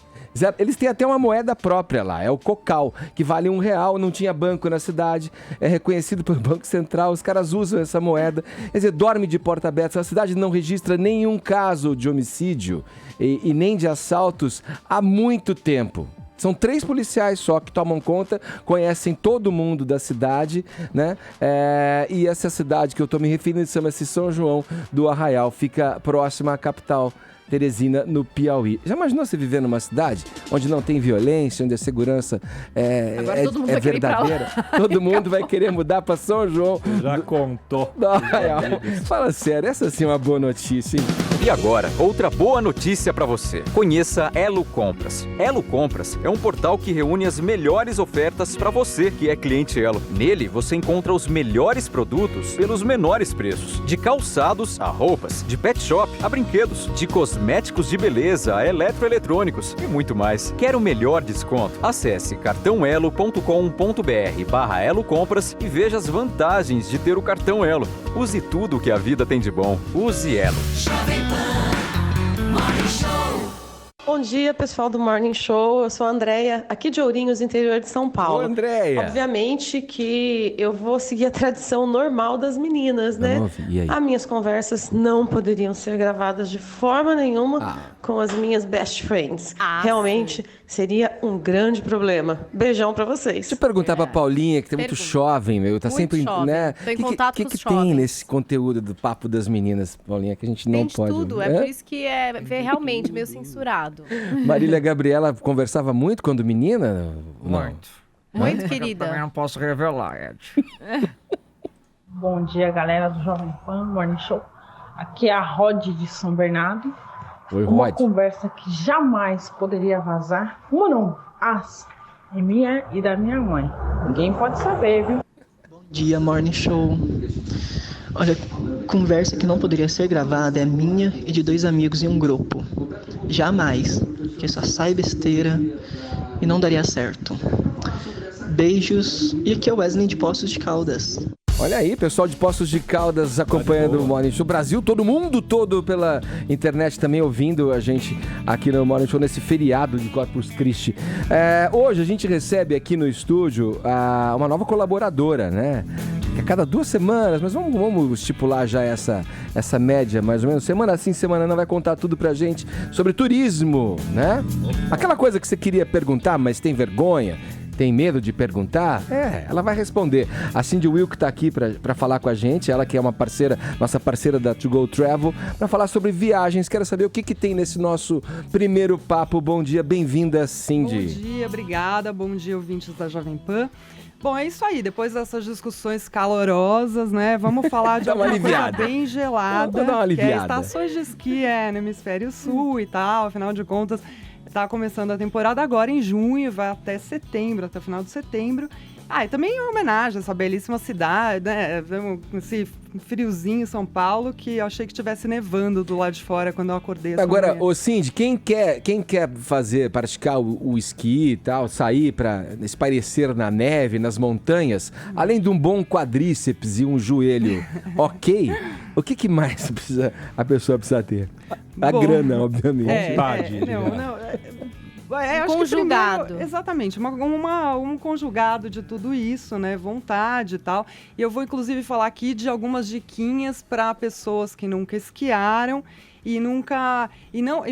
[SPEAKER 2] eles têm até uma moeda própria lá, é o Cocal, que vale R$1, não tinha banco na cidade, é reconhecido pelo Banco Central, os caras usam essa moeda, quer dizer, dorme de porta aberta, a cidade não registra nenhum caso de homicídio e nem de assaltos há muito tempo. São 3 policiais só que tomam conta, conhecem todo mundo da cidade, né? E essa cidade que eu tô me referindo chama-se São João do Arraial, fica próxima à capital, Teresina, no Piauí. Já imaginou você viver numa cidade onde não tem violência, onde a segurança é verdadeira? Todo mundo vai querer mudar para São João.
[SPEAKER 3] Já contou.
[SPEAKER 2] Fala sério, essa sim é uma boa notícia, hein?
[SPEAKER 12] E agora, outra boa notícia para você. Conheça Elo Compras. Elo Compras é um portal que reúne as melhores ofertas para você que é cliente Elo. Nele, você encontra os melhores produtos pelos menores preços. De calçados a roupas, de pet shop a brinquedos, de cosméticos de beleza a eletroeletrônicos e muito mais. Quer o melhor desconto? Acesse cartãoelo.com.br/Elo Compras e veja as vantagens de ter o cartão Elo. Use tudo que a vida tem de bom. Use Elo.
[SPEAKER 13] Bom dia, pessoal do Morning Show. Eu sou a Andréia, aqui de Ourinhos, interior de São Paulo.
[SPEAKER 2] Ô, Andréia.
[SPEAKER 13] Obviamente que eu vou seguir a tradição normal das meninas, né?
[SPEAKER 2] E aí?
[SPEAKER 13] As minhas conversas não poderiam ser gravadas de forma nenhuma com as minhas best friends. Realmente seria um grande problema. Beijão pra vocês.
[SPEAKER 2] Deixa eu perguntar pra Paulinha, que tem muito jovem, meu. Tá
[SPEAKER 7] Muito
[SPEAKER 2] sempre,
[SPEAKER 7] jovem.
[SPEAKER 2] né?
[SPEAKER 7] Tô em contato com os
[SPEAKER 2] que
[SPEAKER 7] jovens.
[SPEAKER 2] tem nesse conteúdo do Papo das Meninas, Paulinha, que a gente não
[SPEAKER 7] Tem de
[SPEAKER 2] pode...
[SPEAKER 7] tudo, é por isso que é realmente meio censurado.
[SPEAKER 2] Marília Gabriela conversava muito quando menina?
[SPEAKER 9] Muito.
[SPEAKER 7] Muito,
[SPEAKER 9] Eu
[SPEAKER 7] querida.
[SPEAKER 9] também não posso revelar, Ed.
[SPEAKER 14] Bom dia, galera do Jovem Pan Morning Show. Aqui é a Rod de São Bernardo.
[SPEAKER 2] Oi,
[SPEAKER 14] Uma
[SPEAKER 2] Rod.
[SPEAKER 14] conversa que jamais poderia vazar. Uma não, as. É minha e da minha mãe. Ninguém pode saber, viu?
[SPEAKER 15] Bom dia, Morning Show. Olha, conversa que não poderia ser gravada é minha e de 2 amigos em um grupo. Jamais, que só sai besteira e não daria certo. Beijos, e aqui é o Wesley de Poços de Caldas.
[SPEAKER 2] Olha aí, pessoal de Poços de Caldas acompanhando o Morning Show. Brasil, todo mundo todo pela internet também ouvindo a gente aqui no Morning Show nesse feriado de Corpus Christi. Hoje a gente recebe aqui no estúdio uma nova colaboradora, né? A cada 2 semanas, mas vamos estipular já essa média, mais ou menos. Semana sim, semana não, vai contar tudo pra gente sobre turismo, né? Aquela coisa que você queria perguntar, mas tem vergonha, tem medo de perguntar? Ela vai responder. A Cindy Wilk tá aqui pra falar com a gente, ela que é uma parceira, nossa parceira da To Go Travel, pra falar sobre viagens. Quero saber o que tem nesse nosso primeiro papo. Bom dia, bem-vinda, Cindy.
[SPEAKER 16] Bom dia, obrigada. Bom dia, ouvintes da Jovem Pan. Bom, é isso aí. Depois dessas discussões calorosas, né? Vamos falar de uma coisa bem gelada.
[SPEAKER 2] Vamos dar uma aliviada.
[SPEAKER 16] Que é estações de esqui no hemisfério sul e tal. Afinal de contas, tá começando a temporada agora em junho, vai até setembro, até o final de setembro. E também em homenagem a essa belíssima cidade, né? Esse friozinho em São Paulo, que eu achei que estivesse nevando do lado de fora quando eu acordei.
[SPEAKER 2] Agora, ô Cindy, quem quer praticar o esqui e tal, sair para espairecer na neve, nas montanhas, além de um bom quadríceps e um joelho ok, o que mais a pessoa precisa ter? Grana, obviamente.
[SPEAKER 16] Eu acho
[SPEAKER 7] conjugado.
[SPEAKER 16] Que exatamente, um conjugado de tudo isso, né? Vontade e tal. E eu vou, inclusive, falar aqui de algumas diquinhas para pessoas que nunca esquiaram e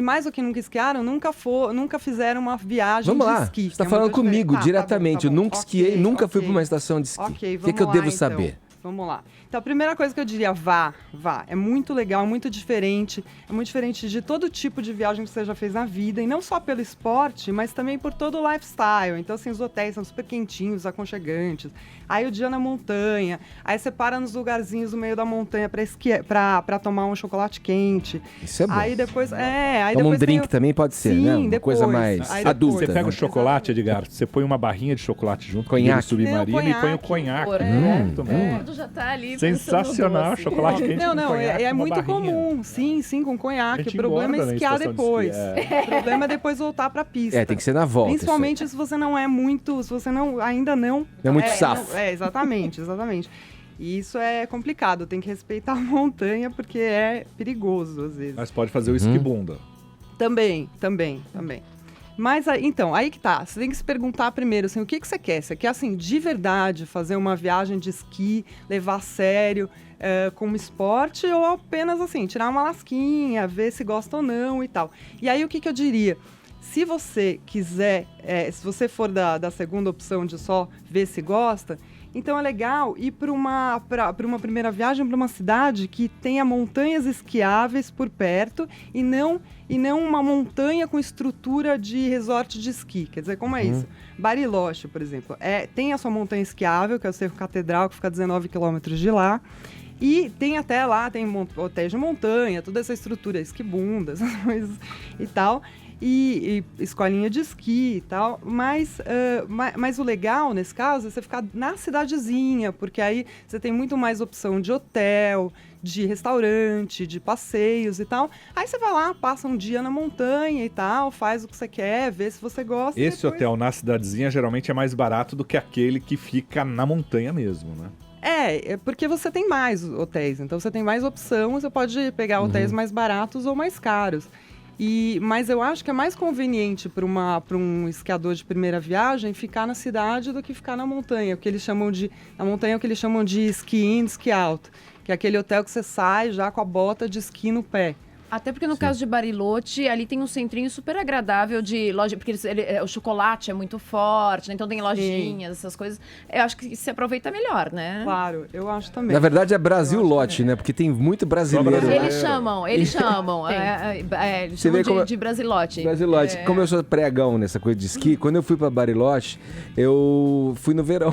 [SPEAKER 16] mais do que nunca esquiaram, nunca fizeram uma viagem de esqui.
[SPEAKER 2] Você está falando comigo diretamente. Eu nunca esquiei, nunca fui para uma estação de esqui. O que eu devo saber?
[SPEAKER 16] Vamos lá. Então, a primeira coisa que eu diria, vá. É muito legal, muito diferente. É muito diferente de todo tipo de viagem que você já fez na vida. E não só pelo esporte, mas também por todo o lifestyle. Então, assim, os hotéis são super quentinhos, aconchegantes. Aí o dia na montanha. Aí você para nos lugarzinhos no meio da montanha pra tomar um chocolate quente.
[SPEAKER 2] Isso é bom.
[SPEAKER 16] Aí depois... Aí
[SPEAKER 2] Toma um
[SPEAKER 16] depois
[SPEAKER 2] drink também pode ser,
[SPEAKER 16] Sim,
[SPEAKER 2] né? Uma
[SPEAKER 16] depois.
[SPEAKER 2] coisa mais
[SPEAKER 16] Aí
[SPEAKER 2] adulta.
[SPEAKER 3] Você pega
[SPEAKER 2] né?
[SPEAKER 3] o chocolate, Edgar, você põe uma barrinha de chocolate junto
[SPEAKER 2] Conhaque.
[SPEAKER 3] com o submarino e põe o conhaque. Pronto,
[SPEAKER 4] Tudo já tá ali.
[SPEAKER 3] sensacional, chocolate quente com
[SPEAKER 16] Não,
[SPEAKER 3] conhaque,
[SPEAKER 16] é
[SPEAKER 3] uma
[SPEAKER 16] muito
[SPEAKER 3] barrinha.
[SPEAKER 16] comum. Sim, com
[SPEAKER 3] A
[SPEAKER 16] conhaque.
[SPEAKER 3] gente
[SPEAKER 16] O problema
[SPEAKER 3] engorda
[SPEAKER 16] é
[SPEAKER 3] na
[SPEAKER 16] esquiar
[SPEAKER 3] estação de
[SPEAKER 16] depois.
[SPEAKER 3] esqui,
[SPEAKER 16] O problema é depois voltar pra pista.
[SPEAKER 2] Tem que ser na volta.
[SPEAKER 16] Principalmente se você não é muito, se você não, ainda não...
[SPEAKER 2] Não é muito safo.
[SPEAKER 16] Exatamente. E isso é complicado, tem que respeitar a montanha porque é perigoso às vezes.
[SPEAKER 3] Mas pode fazer o esqui bunda.
[SPEAKER 16] Também. Mas, então, aí que tá. Você tem que se perguntar primeiro, assim, o que você quer? Você quer, assim, de verdade fazer uma viagem de esqui, levar a sério, como esporte, ou apenas, assim, tirar uma lasquinha, ver se gosta ou não e tal. E aí, o que eu diria? Se você quiser, se você for da segunda opção de só ver se gosta, então é legal ir para uma primeira viagem para uma cidade que tenha montanhas esquiáveis por perto e não uma montanha com estrutura de resort de esqui. Quer dizer, como é isso? Bariloche, por exemplo, tem a sua montanha esquiável, que é o Cerro Catedral, que fica a 19 quilômetros de lá. E tem até lá, tem hotéis de montanha, toda essa estrutura, esquibunda, essas coisas e tal. E escolinha de esqui e tal, mas o legal nesse caso é você ficar na cidadezinha, porque aí você tem muito mais opção de hotel, de restaurante, de passeios e tal. Aí você vai lá, passa um dia na montanha e tal, faz o que você quer, vê se você gosta.
[SPEAKER 3] Esse hotel na cidadezinha geralmente é mais barato do que aquele que fica na montanha mesmo, né?
[SPEAKER 16] É porque você tem mais hotéis, então você tem mais opção, você pode pegar hotéis mais baratos ou mais caros. Mas eu acho que é mais conveniente para um esquiador de primeira viagem ficar na cidade do que ficar na montanha. Na montanha é o que eles chamam de ski in, ski out, que é aquele hotel que você sai já com a bota de esqui no pé.
[SPEAKER 4] Até porque no caso de Bariloche, ali tem um centrinho super agradável de loja, porque o chocolate é muito forte, né? Então tem lojinhas, essas coisas. Eu acho que se aproveita melhor, né?
[SPEAKER 16] Claro, eu acho também.
[SPEAKER 2] Na verdade é Brasil Lote, né? Porque tem muito brasileiro.
[SPEAKER 4] Eles chamam. Eles chamam de Brasilote.
[SPEAKER 2] Brasilote. Como eu sou pregão nessa coisa de esqui, quando eu fui pra Bariloche, eu fui no verão.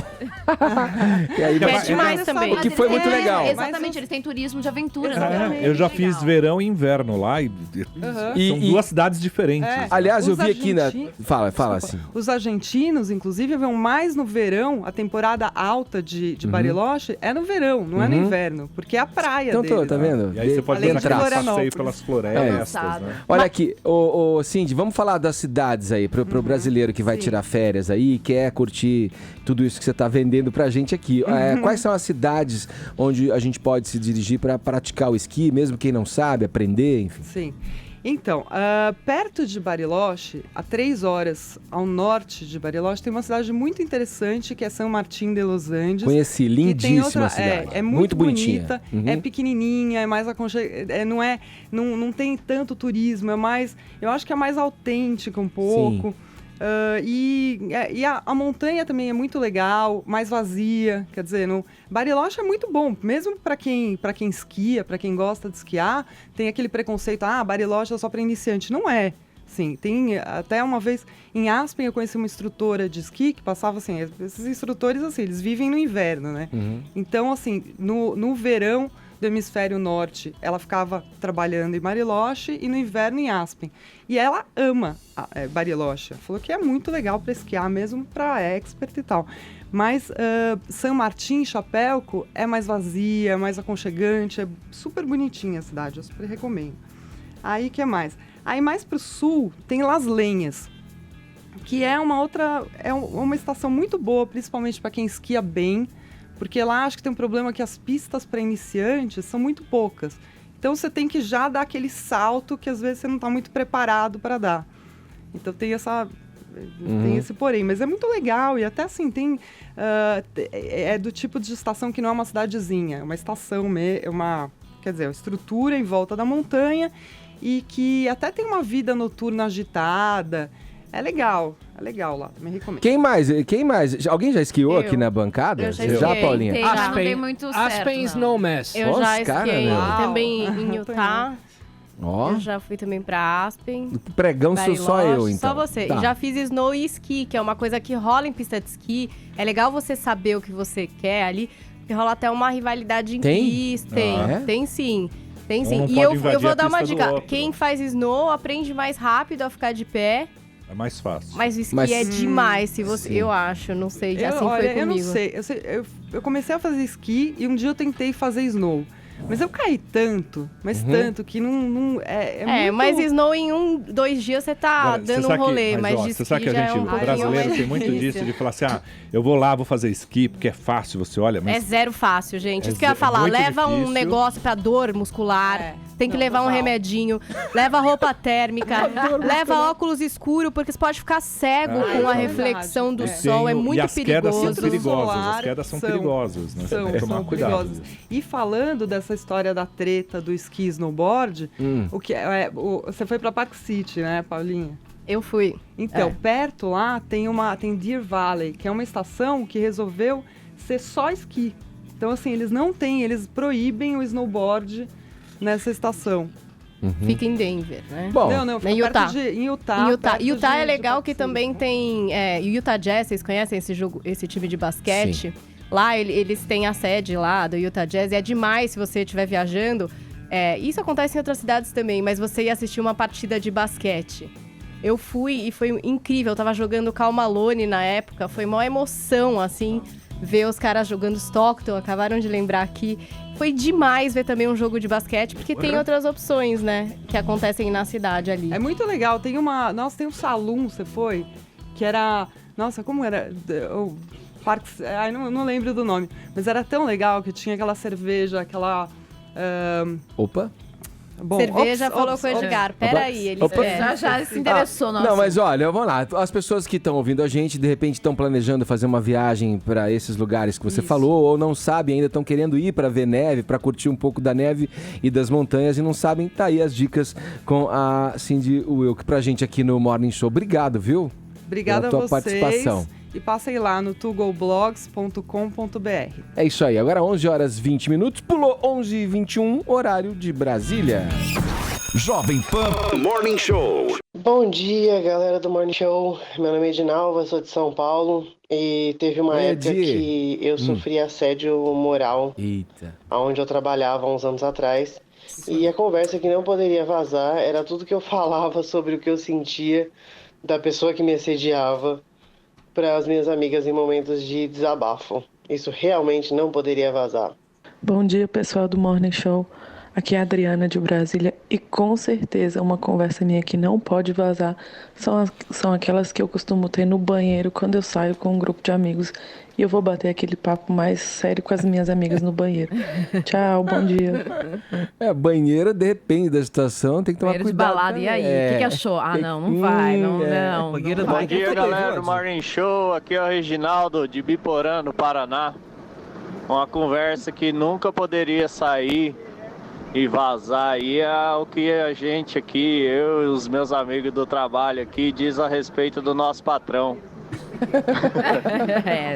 [SPEAKER 7] E aí, é demais também.
[SPEAKER 2] O que foi muito legal.
[SPEAKER 4] Exatamente, eles têm turismo de aventura.
[SPEAKER 3] Eu já fiz verão e inverno lá e são duas cidades diferentes.
[SPEAKER 2] Aliás, eu vi aqui na... Fala assim.
[SPEAKER 16] Os argentinos, inclusive, vão mais no verão, a temporada alta de Bariloche é no verão, não é no inverno, porque é a praia
[SPEAKER 2] então,
[SPEAKER 16] deles.
[SPEAKER 2] Tá vendo?
[SPEAKER 3] E aí você pode fazer passeio pelas florestas, né?
[SPEAKER 2] Olha aqui, Cindy, vamos falar das cidades aí, pro brasileiro que vai tirar férias aí e quer curtir tudo isso que você tá vendendo pra gente aqui. Quais são as cidades onde a gente pode se dirigir para praticar o esqui, mesmo quem não sabe, aprender, enfim?
[SPEAKER 16] Sim. Então, perto de Bariloche, a 3 horas ao norte de Bariloche, tem uma cidade muito interessante que é São Martín de los Andes.
[SPEAKER 2] Conheci, lindíssima cidade.
[SPEAKER 16] É muito bonita,
[SPEAKER 2] bonita.
[SPEAKER 16] É pequenininha, é mais aconchegante, não tem tanto turismo, eu acho que é mais autêntica um pouco.
[SPEAKER 2] Sim.
[SPEAKER 16] A montanha também é muito legal, mais vazia, quer dizer, Bariloche é muito bom, mesmo para quem esquia, para quem gosta de esquiar, tem aquele preconceito, Bariloche é só para iniciante, não é. Sim, tem até uma vez em Aspen eu conheci uma instrutora de esqui que passava assim, esses instrutores assim, eles vivem no inverno, né? Então assim, no verão do hemisfério norte, ela ficava trabalhando em Bariloche e no inverno em Aspen. E ela ama Bariloche. Falou que é muito legal para esquiar, mesmo para expert e tal. Mas São Martín, Chapelco, é mais vazia, é mais aconchegante, é super bonitinha a cidade, eu super recomendo. Aí, o que mais? Aí, mais para o sul, tem Las Lenhas, que é uma estação muito boa, principalmente para quem esquia bem, porque lá acho que tem um problema que as pistas para iniciantes são muito poucas. Então você tem que já dar aquele salto que às vezes você não está muito preparado para dar. Então tem esse porém, mas é muito legal e até assim é do tipo de estação que não é uma cidadezinha, é uma estação, uma estrutura em volta da montanha e que até tem uma vida noturna agitada. É legal lá, também recomendo.
[SPEAKER 2] Quem mais? Alguém já esquiou
[SPEAKER 7] Eu.
[SPEAKER 2] aqui na bancada?
[SPEAKER 7] Eu já
[SPEAKER 2] Você
[SPEAKER 7] esquiei,
[SPEAKER 2] Paulinha?
[SPEAKER 7] tem.
[SPEAKER 4] Já não dei muito certo,
[SPEAKER 5] Aspen
[SPEAKER 4] não.
[SPEAKER 5] Snowmass.
[SPEAKER 7] Eu
[SPEAKER 2] Nossa,
[SPEAKER 7] já
[SPEAKER 2] cara,
[SPEAKER 7] esquiei
[SPEAKER 2] meu.
[SPEAKER 7] também em Utah.
[SPEAKER 2] Ó,
[SPEAKER 7] Eu já fui também pra Aspen.
[SPEAKER 2] pregão sou só
[SPEAKER 7] Bariloche,
[SPEAKER 2] eu, então.
[SPEAKER 7] Só você.
[SPEAKER 2] Tá.
[SPEAKER 7] E já fiz snow e esqui, que é uma coisa que rola em pista de esqui. É legal você saber o que você quer ali, porque rola até uma rivalidade em
[SPEAKER 2] Tem?
[SPEAKER 7] pista. Tem,
[SPEAKER 2] Ah, é?
[SPEAKER 7] tem sim. Tem sim.
[SPEAKER 3] não
[SPEAKER 7] E
[SPEAKER 3] pode
[SPEAKER 7] eu
[SPEAKER 3] invadir
[SPEAKER 7] vou
[SPEAKER 3] a
[SPEAKER 7] dar uma
[SPEAKER 3] pista do
[SPEAKER 7] dica.
[SPEAKER 3] outro.
[SPEAKER 7] Quem faz snow aprende mais rápido a ficar de pé.
[SPEAKER 3] É mais fácil.
[SPEAKER 7] Mas o esqui
[SPEAKER 2] Mas-
[SPEAKER 7] é demais, se você,
[SPEAKER 2] Sim.
[SPEAKER 7] eu acho. Não sei, já assim
[SPEAKER 16] olha,
[SPEAKER 7] foi comigo.
[SPEAKER 16] eu não sei. Eu comecei a fazer esqui e um dia eu tentei fazer snow. Mas eu caí tanto, tanto, que não é muito...
[SPEAKER 7] mas snow em 2 dias você tá
[SPEAKER 3] Agora,
[SPEAKER 7] dando
[SPEAKER 3] sabe
[SPEAKER 7] um rolê,
[SPEAKER 3] que,
[SPEAKER 7] mas
[SPEAKER 3] ó,
[SPEAKER 7] de
[SPEAKER 3] você
[SPEAKER 7] esqui
[SPEAKER 3] sabe que
[SPEAKER 7] já
[SPEAKER 3] a gente,
[SPEAKER 7] é um
[SPEAKER 3] o
[SPEAKER 7] pouquinho
[SPEAKER 3] brasileiro
[SPEAKER 7] mais
[SPEAKER 3] tem muito
[SPEAKER 7] difícil.
[SPEAKER 3] disso, de falar assim, eu vou lá, vou fazer esqui, porque é fácil, você olha, mas...
[SPEAKER 7] É zero fácil, gente.
[SPEAKER 3] É
[SPEAKER 7] Isso que eu ia
[SPEAKER 3] ze-
[SPEAKER 7] falar.
[SPEAKER 3] muito
[SPEAKER 7] Leva um
[SPEAKER 3] difícil.
[SPEAKER 7] negócio pra dor muscular. Tem que levar um remedinho. Leva roupa térmica. Leva óculos escuros, porque você pode ficar cego com a reflexão do sol. É muito
[SPEAKER 3] e as quedas
[SPEAKER 7] perigoso.
[SPEAKER 3] são perigosas, as
[SPEAKER 16] Solar
[SPEAKER 3] quedas são
[SPEAKER 16] são-
[SPEAKER 3] perigosas, né? Você tem que tomar
[SPEAKER 16] São
[SPEAKER 3] cuidado.
[SPEAKER 16] perigosas. E falando dessa história da treta do esqui e snowboard, o que você foi pra Park City, né, Paulinha?
[SPEAKER 7] Eu fui.
[SPEAKER 16] Então, perto lá tem Deer Valley, que é uma estação que resolveu ser só esqui. Então, assim, eles proíbem o snowboard nessa estação.
[SPEAKER 7] Fica em Denver, né?
[SPEAKER 2] Bom,
[SPEAKER 16] Não, fica
[SPEAKER 7] em Utah.
[SPEAKER 16] perto em Utah.
[SPEAKER 7] Em Utah.
[SPEAKER 16] perto
[SPEAKER 7] Utah
[SPEAKER 16] de-
[SPEAKER 7] é
[SPEAKER 16] de
[SPEAKER 7] legal
[SPEAKER 16] Park
[SPEAKER 7] que
[SPEAKER 16] City.
[SPEAKER 7] também tem... Utah Jazz, vocês conhecem esse time de basquete? Lá eles têm a sede lá do Utah Jazz. E é demais se você estiver viajando. Isso acontece em outras cidades também, mas você ia assistir uma partida de basquete. Eu fui e foi incrível. Eu tava jogando Karl Malone na época. Foi uma emoção, assim, ver os caras jogando Stockton. Acabaram de lembrar aqui. Foi demais ver também um jogo de basquete, porque tem outras opções, né? Que acontecem na cidade ali.
[SPEAKER 16] É muito legal. Tem um salão, você foi? Que era... Nossa, como era? O Parque... Ai, não lembro do nome. Mas era tão legal que tinha aquela cerveja, aquela...
[SPEAKER 2] Opa.
[SPEAKER 16] Bom,
[SPEAKER 7] Cerveja
[SPEAKER 16] ops,
[SPEAKER 7] falou
[SPEAKER 16] ops,
[SPEAKER 7] com o
[SPEAKER 16] ops.
[SPEAKER 7] Edgar. Peraí, ele
[SPEAKER 2] Opa.
[SPEAKER 4] Já se interessou, nossa.
[SPEAKER 2] Não, mas olha, vamos lá. As pessoas que estão ouvindo a gente, de repente estão planejando fazer uma viagem para esses lugares que você falou, ou não sabem, ainda estão querendo ir para ver neve, para curtir um pouco da neve e das montanhas e não sabem, tá aí as dicas com a Cindy Wilk pra gente aqui no Morning Show. Obrigado, viu?
[SPEAKER 16] Obrigada a
[SPEAKER 2] pela tua
[SPEAKER 16] vocês.
[SPEAKER 2] participação.
[SPEAKER 16] E passem lá no tugoblogs.com.br.
[SPEAKER 2] É isso aí. Agora 11 horas 20 minutos, pulou 11h21, horário de Brasília.
[SPEAKER 6] Jovem Pan Morning Show.
[SPEAKER 13] Bom dia, galera do Morning Show. Meu nome é Edinalva, sou de São Paulo e teve uma
[SPEAKER 2] Oi,
[SPEAKER 13] época
[SPEAKER 2] Edi.
[SPEAKER 13] que eu sofri assédio moral
[SPEAKER 2] Eita.
[SPEAKER 13] onde eu trabalhava há uns anos atrás. E a conversa que não poderia vazar era tudo que eu falava sobre o que eu sentia da pessoa que me assediava para as minhas amigas em momentos de desabafo. Isso realmente não poderia vazar.
[SPEAKER 17] Bom dia, pessoal do Morning Show. Aqui é a Adriana de Brasília e com certeza uma conversa minha que não pode vazar são aquelas que eu costumo ter no banheiro quando eu saio com um grupo de amigos e eu vou bater aquele papo mais sério com as minhas amigas no banheiro. Tchau, bom dia.
[SPEAKER 2] Banheiro depende da situação, tem que tomar
[SPEAKER 4] Banheiro de
[SPEAKER 2] cuidado.
[SPEAKER 4] balada, e aí? O que achou? Ah, não vai, não.
[SPEAKER 18] Bom dia, galera do Morning Show. Aqui é o Reginaldo de Biporã, no Paraná. Uma conversa que nunca poderia sair e vazar aí é o que a gente aqui, eu e os meus amigos do trabalho aqui, diz a respeito do nosso patrão.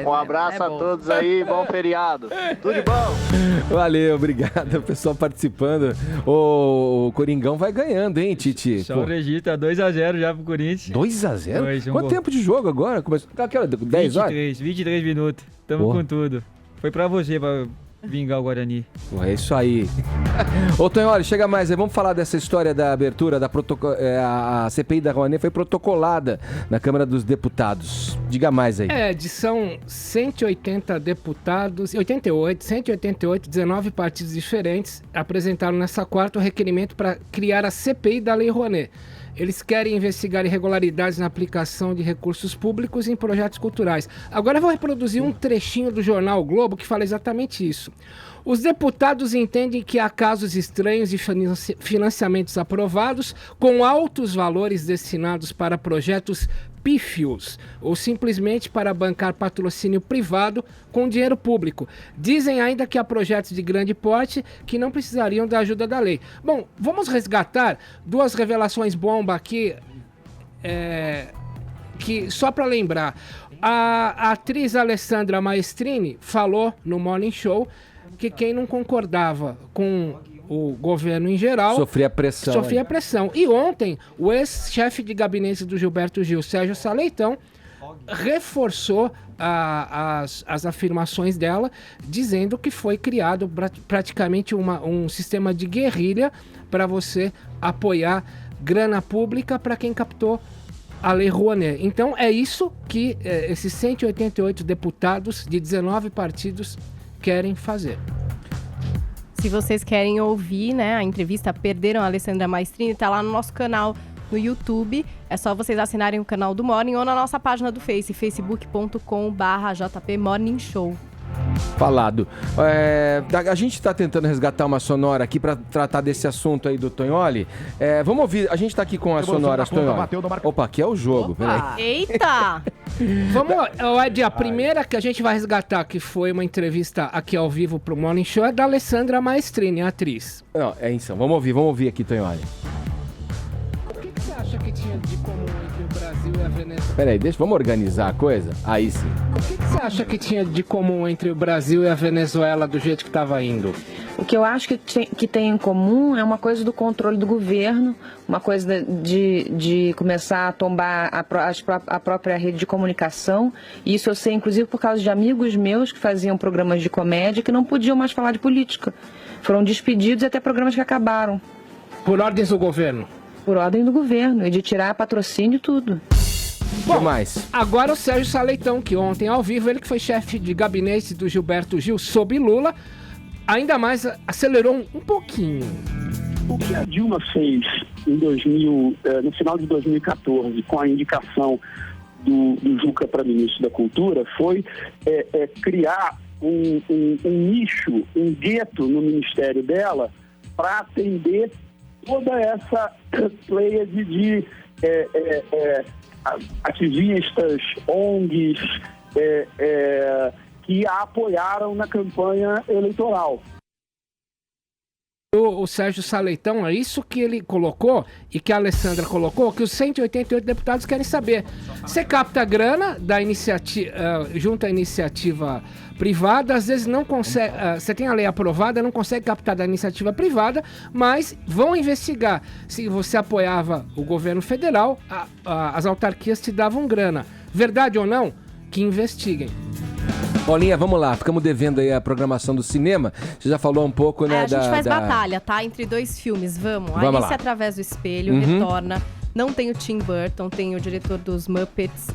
[SPEAKER 18] Um abraço a todos aí, bom feriado. Tudo de bom?
[SPEAKER 2] Valeu, obrigado, o pessoal participando. O Coringão vai ganhando, hein, Titi?
[SPEAKER 19] Só registra 2x0 já pro Corinthians.
[SPEAKER 2] 2x0? Quanto tempo de jogo agora? Começou... Aquela 10 horas?
[SPEAKER 19] 23 minutos. Tamo
[SPEAKER 2] Porra.
[SPEAKER 19] com tudo. Foi pra você, pra vingar o Guarani.
[SPEAKER 2] É isso aí. Ô, Tonholi, chega mais aí. Vamos falar dessa história da abertura da a CPI da Rouanet foi protocolada na Câmara dos Deputados. Diga mais aí.
[SPEAKER 5] São 180 deputados, 188, 19 partidos diferentes apresentaram nessa quarta o requerimento para criar a CPI da Lei Rouanet. Eles querem investigar irregularidades na aplicação de recursos públicos em projetos culturais. Agora eu vou reproduzir um trechinho do jornal o Globo que fala exatamente isso. Os deputados entendem que há casos estranhos de financiamentos aprovados com altos valores destinados para projetos pífios ou simplesmente para bancar patrocínio privado com dinheiro público. Dizem ainda que há projetos de grande porte que não precisariam da ajuda da lei. Bom, vamos resgatar duas revelações bomba aqui que, só para lembrar, a atriz Alessandra Maestrini falou no Morning Show que quem não concordava com o governo em geral
[SPEAKER 2] sofria pressão.
[SPEAKER 5] E ontem, o ex-chefe de gabinete do Gilberto Gil, Sérgio Saleitão, reforçou as afirmações dela, dizendo que foi criado praticamente um sistema de guerrilha para você apoiar grana pública para quem captou a Lei Rouanet. Então é isso que esses 188 deputados de 19 partidos querem fazer.
[SPEAKER 7] Se vocês querem ouvir, né, a entrevista Perderam a Alessandra Maestrini, tá lá no nosso canal no YouTube. É só vocês assinarem o canal do Morning ou na nossa página do Face, facebook.com/JP Morning Show.
[SPEAKER 2] Falado. A gente está tentando resgatar uma sonora aqui para tratar desse assunto aí do Tonholi. Vamos ouvir. A gente está aqui com as sonoras Tonholi. Opa, aqui é o jogo. Peraí.
[SPEAKER 7] Eita!
[SPEAKER 5] Vamos, Ed, a primeira que a gente vai resgatar, que foi uma entrevista aqui ao vivo pro Morning Show, é da Alessandra Maestrini, a atriz.
[SPEAKER 2] Não, isso. Vamos ouvir aqui, Tonholi.
[SPEAKER 5] O que você acha que tinha de comum entre o Brasil e a Venezuela?
[SPEAKER 2] Peraí, vamos organizar a coisa? Aí sim.
[SPEAKER 5] O que você acha que tinha de comum entre o Brasil e a Venezuela do jeito que estava indo?
[SPEAKER 20] O que eu acho que tem em comum é uma coisa do controle do governo, uma coisa de começar a tombar a própria rede de comunicação. E isso eu sei, inclusive, por causa de amigos meus que faziam programas de comédia que não podiam mais falar de política. Foram despedidos e até programas que acabaram.
[SPEAKER 5] Por ordens do governo?
[SPEAKER 20] Por ordem do governo, e de tirar patrocínio e tudo.
[SPEAKER 5] Bom, agora o Sérgio Saleitão, que ontem ao vivo, ele que foi chefe de gabinete do Gilberto Gil sob Lula, ainda mais acelerou um pouquinho.
[SPEAKER 21] O que a Dilma fez no final de 2014, com a indicação do Juca para ministro da Cultura, foi criar um nicho, um gueto no ministério dela para atender toda essa pleiade de ativistas, ONGs, que a apoiaram na campanha eleitoral.
[SPEAKER 5] O Sérgio Saleitão, é isso que ele colocou e que a Alessandra colocou, que os 188 deputados querem saber. Você capta grana da iniciativa, junto à iniciativa privada, às vezes não consegue, você tem a lei aprovada, não consegue captar da iniciativa privada, mas vão investigar. Se você apoiava o governo federal, as autarquias te davam grana. Verdade ou não? Que investiguem.
[SPEAKER 2] Paulinha, vamos lá, ficamos devendo aí a programação do cinema. Você já falou um pouco, né?
[SPEAKER 7] A gente faz batalha, tá? Entre dois filmes, vamos Alice lá. Através do Espelho, retorna. Não tem o Tim Burton, tem o diretor dos Muppets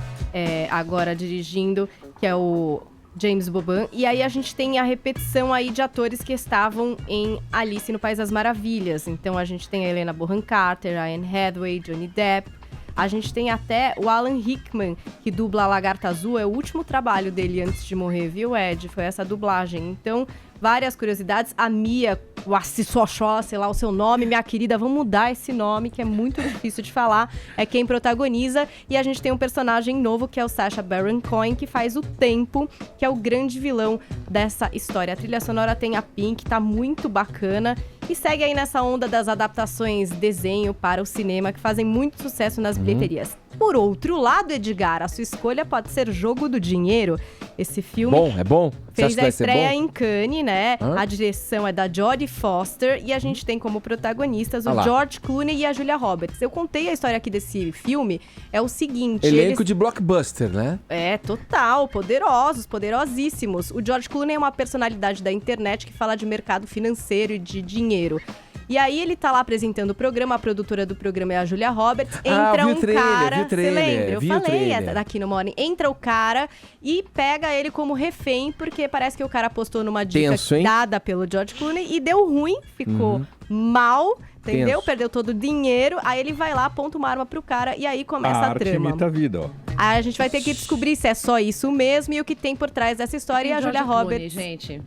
[SPEAKER 7] agora dirigindo, que é o James Boban. E aí a gente tem a repetição aí de atores que estavam em Alice no País das Maravilhas. Então a gente tem a Helena Bonham Carter, a Anne Hathaway, Johnny Depp. A gente tem até o Alan Rickman, que dubla a Lagarta Azul. É o último trabalho dele antes de morrer, viu, Ed? Foi essa dublagem. Então, várias curiosidades. A Mia Wassissoxó, sei lá o seu nome, minha querida, vamos mudar esse nome, que é muito difícil de falar. É quem protagoniza. E a gente tem um personagem novo, que é o Sacha Baron Cohen, que faz o Tempo, que é o grande vilão dessa história. A trilha sonora tem a Pink, tá muito bacana. E segue aí nessa onda das adaptações desenho para o cinema, que fazem muito sucesso nas bilheterias. Por outro lado, Edgar, a sua escolha pode ser Jogo do Dinheiro. Esse filme
[SPEAKER 2] é bom?
[SPEAKER 7] Fez a estreia em Cannes, né? A direção é da Jodie Foster e a gente tem como protagonistas o George Clooney e a Julia Roberts. Eu contei a história aqui desse filme, é o seguinte...
[SPEAKER 2] Elenco de blockbuster, né?
[SPEAKER 7] Total, poderosíssimos. O George Clooney é uma personalidade da internet que fala de mercado financeiro e de dinheiro. E aí ele tá lá apresentando o programa, a produtora do programa é a Julia Roberts, entra cara... Você lembra? Eu falei aqui no Morning. Entra o cara e pega ele como refém, porque parece que o cara apostou numa dica dada pelo George Clooney e deu ruim, ficou mal, entendeu? Perdeu todo o dinheiro, aí ele vai lá, aponta uma arma pro cara e aí começa a trama.
[SPEAKER 3] Imita a vida, ó.
[SPEAKER 7] Aí a gente vai ter que descobrir se é só isso mesmo e o que tem por trás dessa história. E a Julia Roberts...
[SPEAKER 4] gente...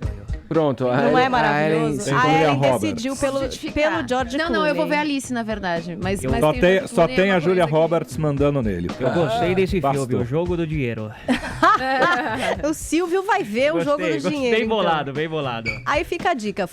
[SPEAKER 2] Pronto.
[SPEAKER 7] Não é maravilhoso? A Ellen decidiu pelo George Clooney.
[SPEAKER 4] Não, eu vou ver a Alice, na verdade. Mas
[SPEAKER 3] Só tem a Julia Roberts mandando nele.
[SPEAKER 1] Eu gostei desse
[SPEAKER 3] bastou.
[SPEAKER 1] filme, O Jogo do Dinheiro.
[SPEAKER 7] O Silvio vai ver o Jogo do Dinheiro.
[SPEAKER 1] Bem bolado, bem bolado.
[SPEAKER 7] Aí fica a dica.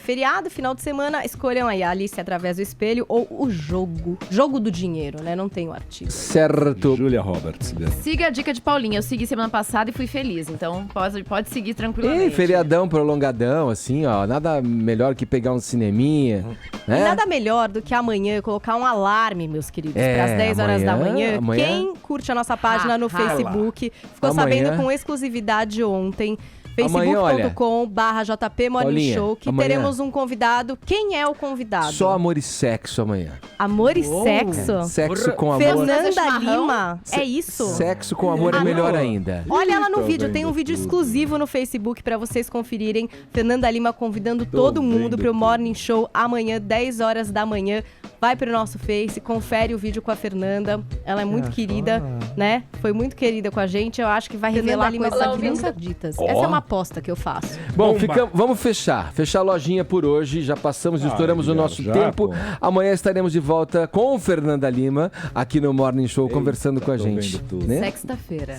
[SPEAKER 7] Feriado, final de semana, escolham aí a Alice através do espelho ou o Jogo do Dinheiro, né? Não tem o artigo.
[SPEAKER 2] Certo.
[SPEAKER 3] Julia Roberts.
[SPEAKER 4] Siga a dica de Paulinha. Eu segui semana passada e fui feliz. Então pode seguir tranquilamente.
[SPEAKER 2] E feriadão prolongadão, assim, ó. Nada melhor que pegar um cineminha.
[SPEAKER 7] E nada melhor do que amanhã eu colocar um alarme, meus queridos, para as 10 horas da manhã. Quem curte a nossa página no Facebook ficou sabendo com exclusividade ontem. facebook.com/JP Morning Show, que teremos um convidado. Quem é o convidado?
[SPEAKER 2] Só amor e sexo amanhã.
[SPEAKER 7] Amor e sexo?
[SPEAKER 2] Sexo com amor.
[SPEAKER 7] Fernanda Lima, é isso?
[SPEAKER 2] Sexo com amor é melhor ainda.
[SPEAKER 7] Olha ela no vídeo, tem um vídeo exclusivo no Facebook pra vocês conferirem. Fernanda Lima convidando todo mundo pro Morning Show amanhã, 10 horas da manhã. Vai pro nosso Face, confere o vídeo com a Fernanda. Ela é muito querida, né? Foi muito querida com a gente. Eu acho que vai revelar coisas aqui nunca ditas. Essa é uma aposta que eu faço.
[SPEAKER 2] Bom, vamos fechar a lojinha por hoje. Já passamos, estouramos o nosso tempo. Pô. Amanhã estaremos de volta com Fernanda Lima aqui no Morning Show, conversando com a gente. Né?
[SPEAKER 4] Sexta-feira.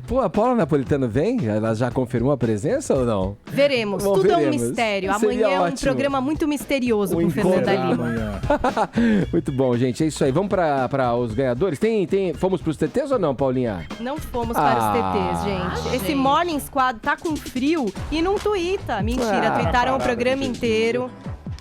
[SPEAKER 2] Pô, a Paula Napolitano vem? Ela já confirmou a presença ou não?
[SPEAKER 7] Veremos. Tudo é um mistério. Amanhã é um programa muito misterioso com Fernanda Lima.
[SPEAKER 2] Muito bom, gente. É isso aí. Vamos para os ganhadores? Fomos pros TTs ou não, Paulinha?
[SPEAKER 7] Não fomos para os TTs, gente. Esse Morning Squad tá com frio e não tuita. Mentira, tuitaram o programa inteiro.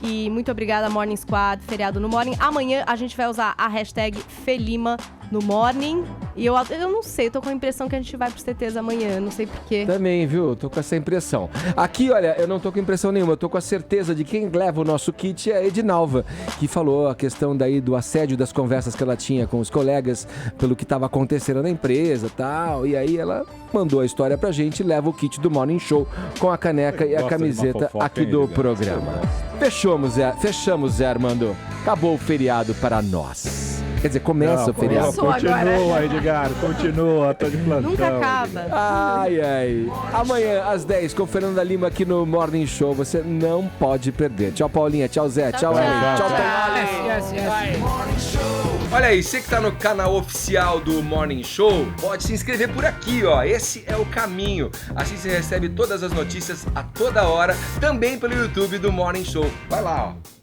[SPEAKER 7] E muito obrigada, Morning Squad, feriado no Morning. Amanhã a gente vai usar a hashtag Felima no Morning. E eu não sei, tô com a impressão que a gente vai pros TTs amanhã, não sei porquê.
[SPEAKER 2] Também, viu? Tô com essa impressão. Aqui, olha, eu não tô com impressão nenhuma, eu tô com a certeza de que quem leva o nosso kit é a Edinalva, que falou a questão daí do assédio das conversas que ela tinha com os colegas pelo que tava acontecendo na empresa e tal. E aí ela mandou a história pra gente e leva o kit do Morning Show com a caneca e a camiseta aqui do programa. Fechamos, Zé Armando. Acabou o feriado para nós. Quer dizer, começa o feriado.
[SPEAKER 3] Continua, Edgar, continua, tô de plantão.
[SPEAKER 7] Nunca acaba.
[SPEAKER 2] Ai. Amanhã, às 10, com Fernanda Lima aqui no Morning Show. Você não pode perder. Tchau, Paulinha. Tchau, Zé. Tchau, Ellen. Tchau, Tonali. Olha aí, você que tá no canal oficial do Morning Show, pode se inscrever por aqui, ó. Esse é o caminho. Assim você recebe todas as notícias a toda hora, também pelo YouTube do Morning Show. Vai lá, ó.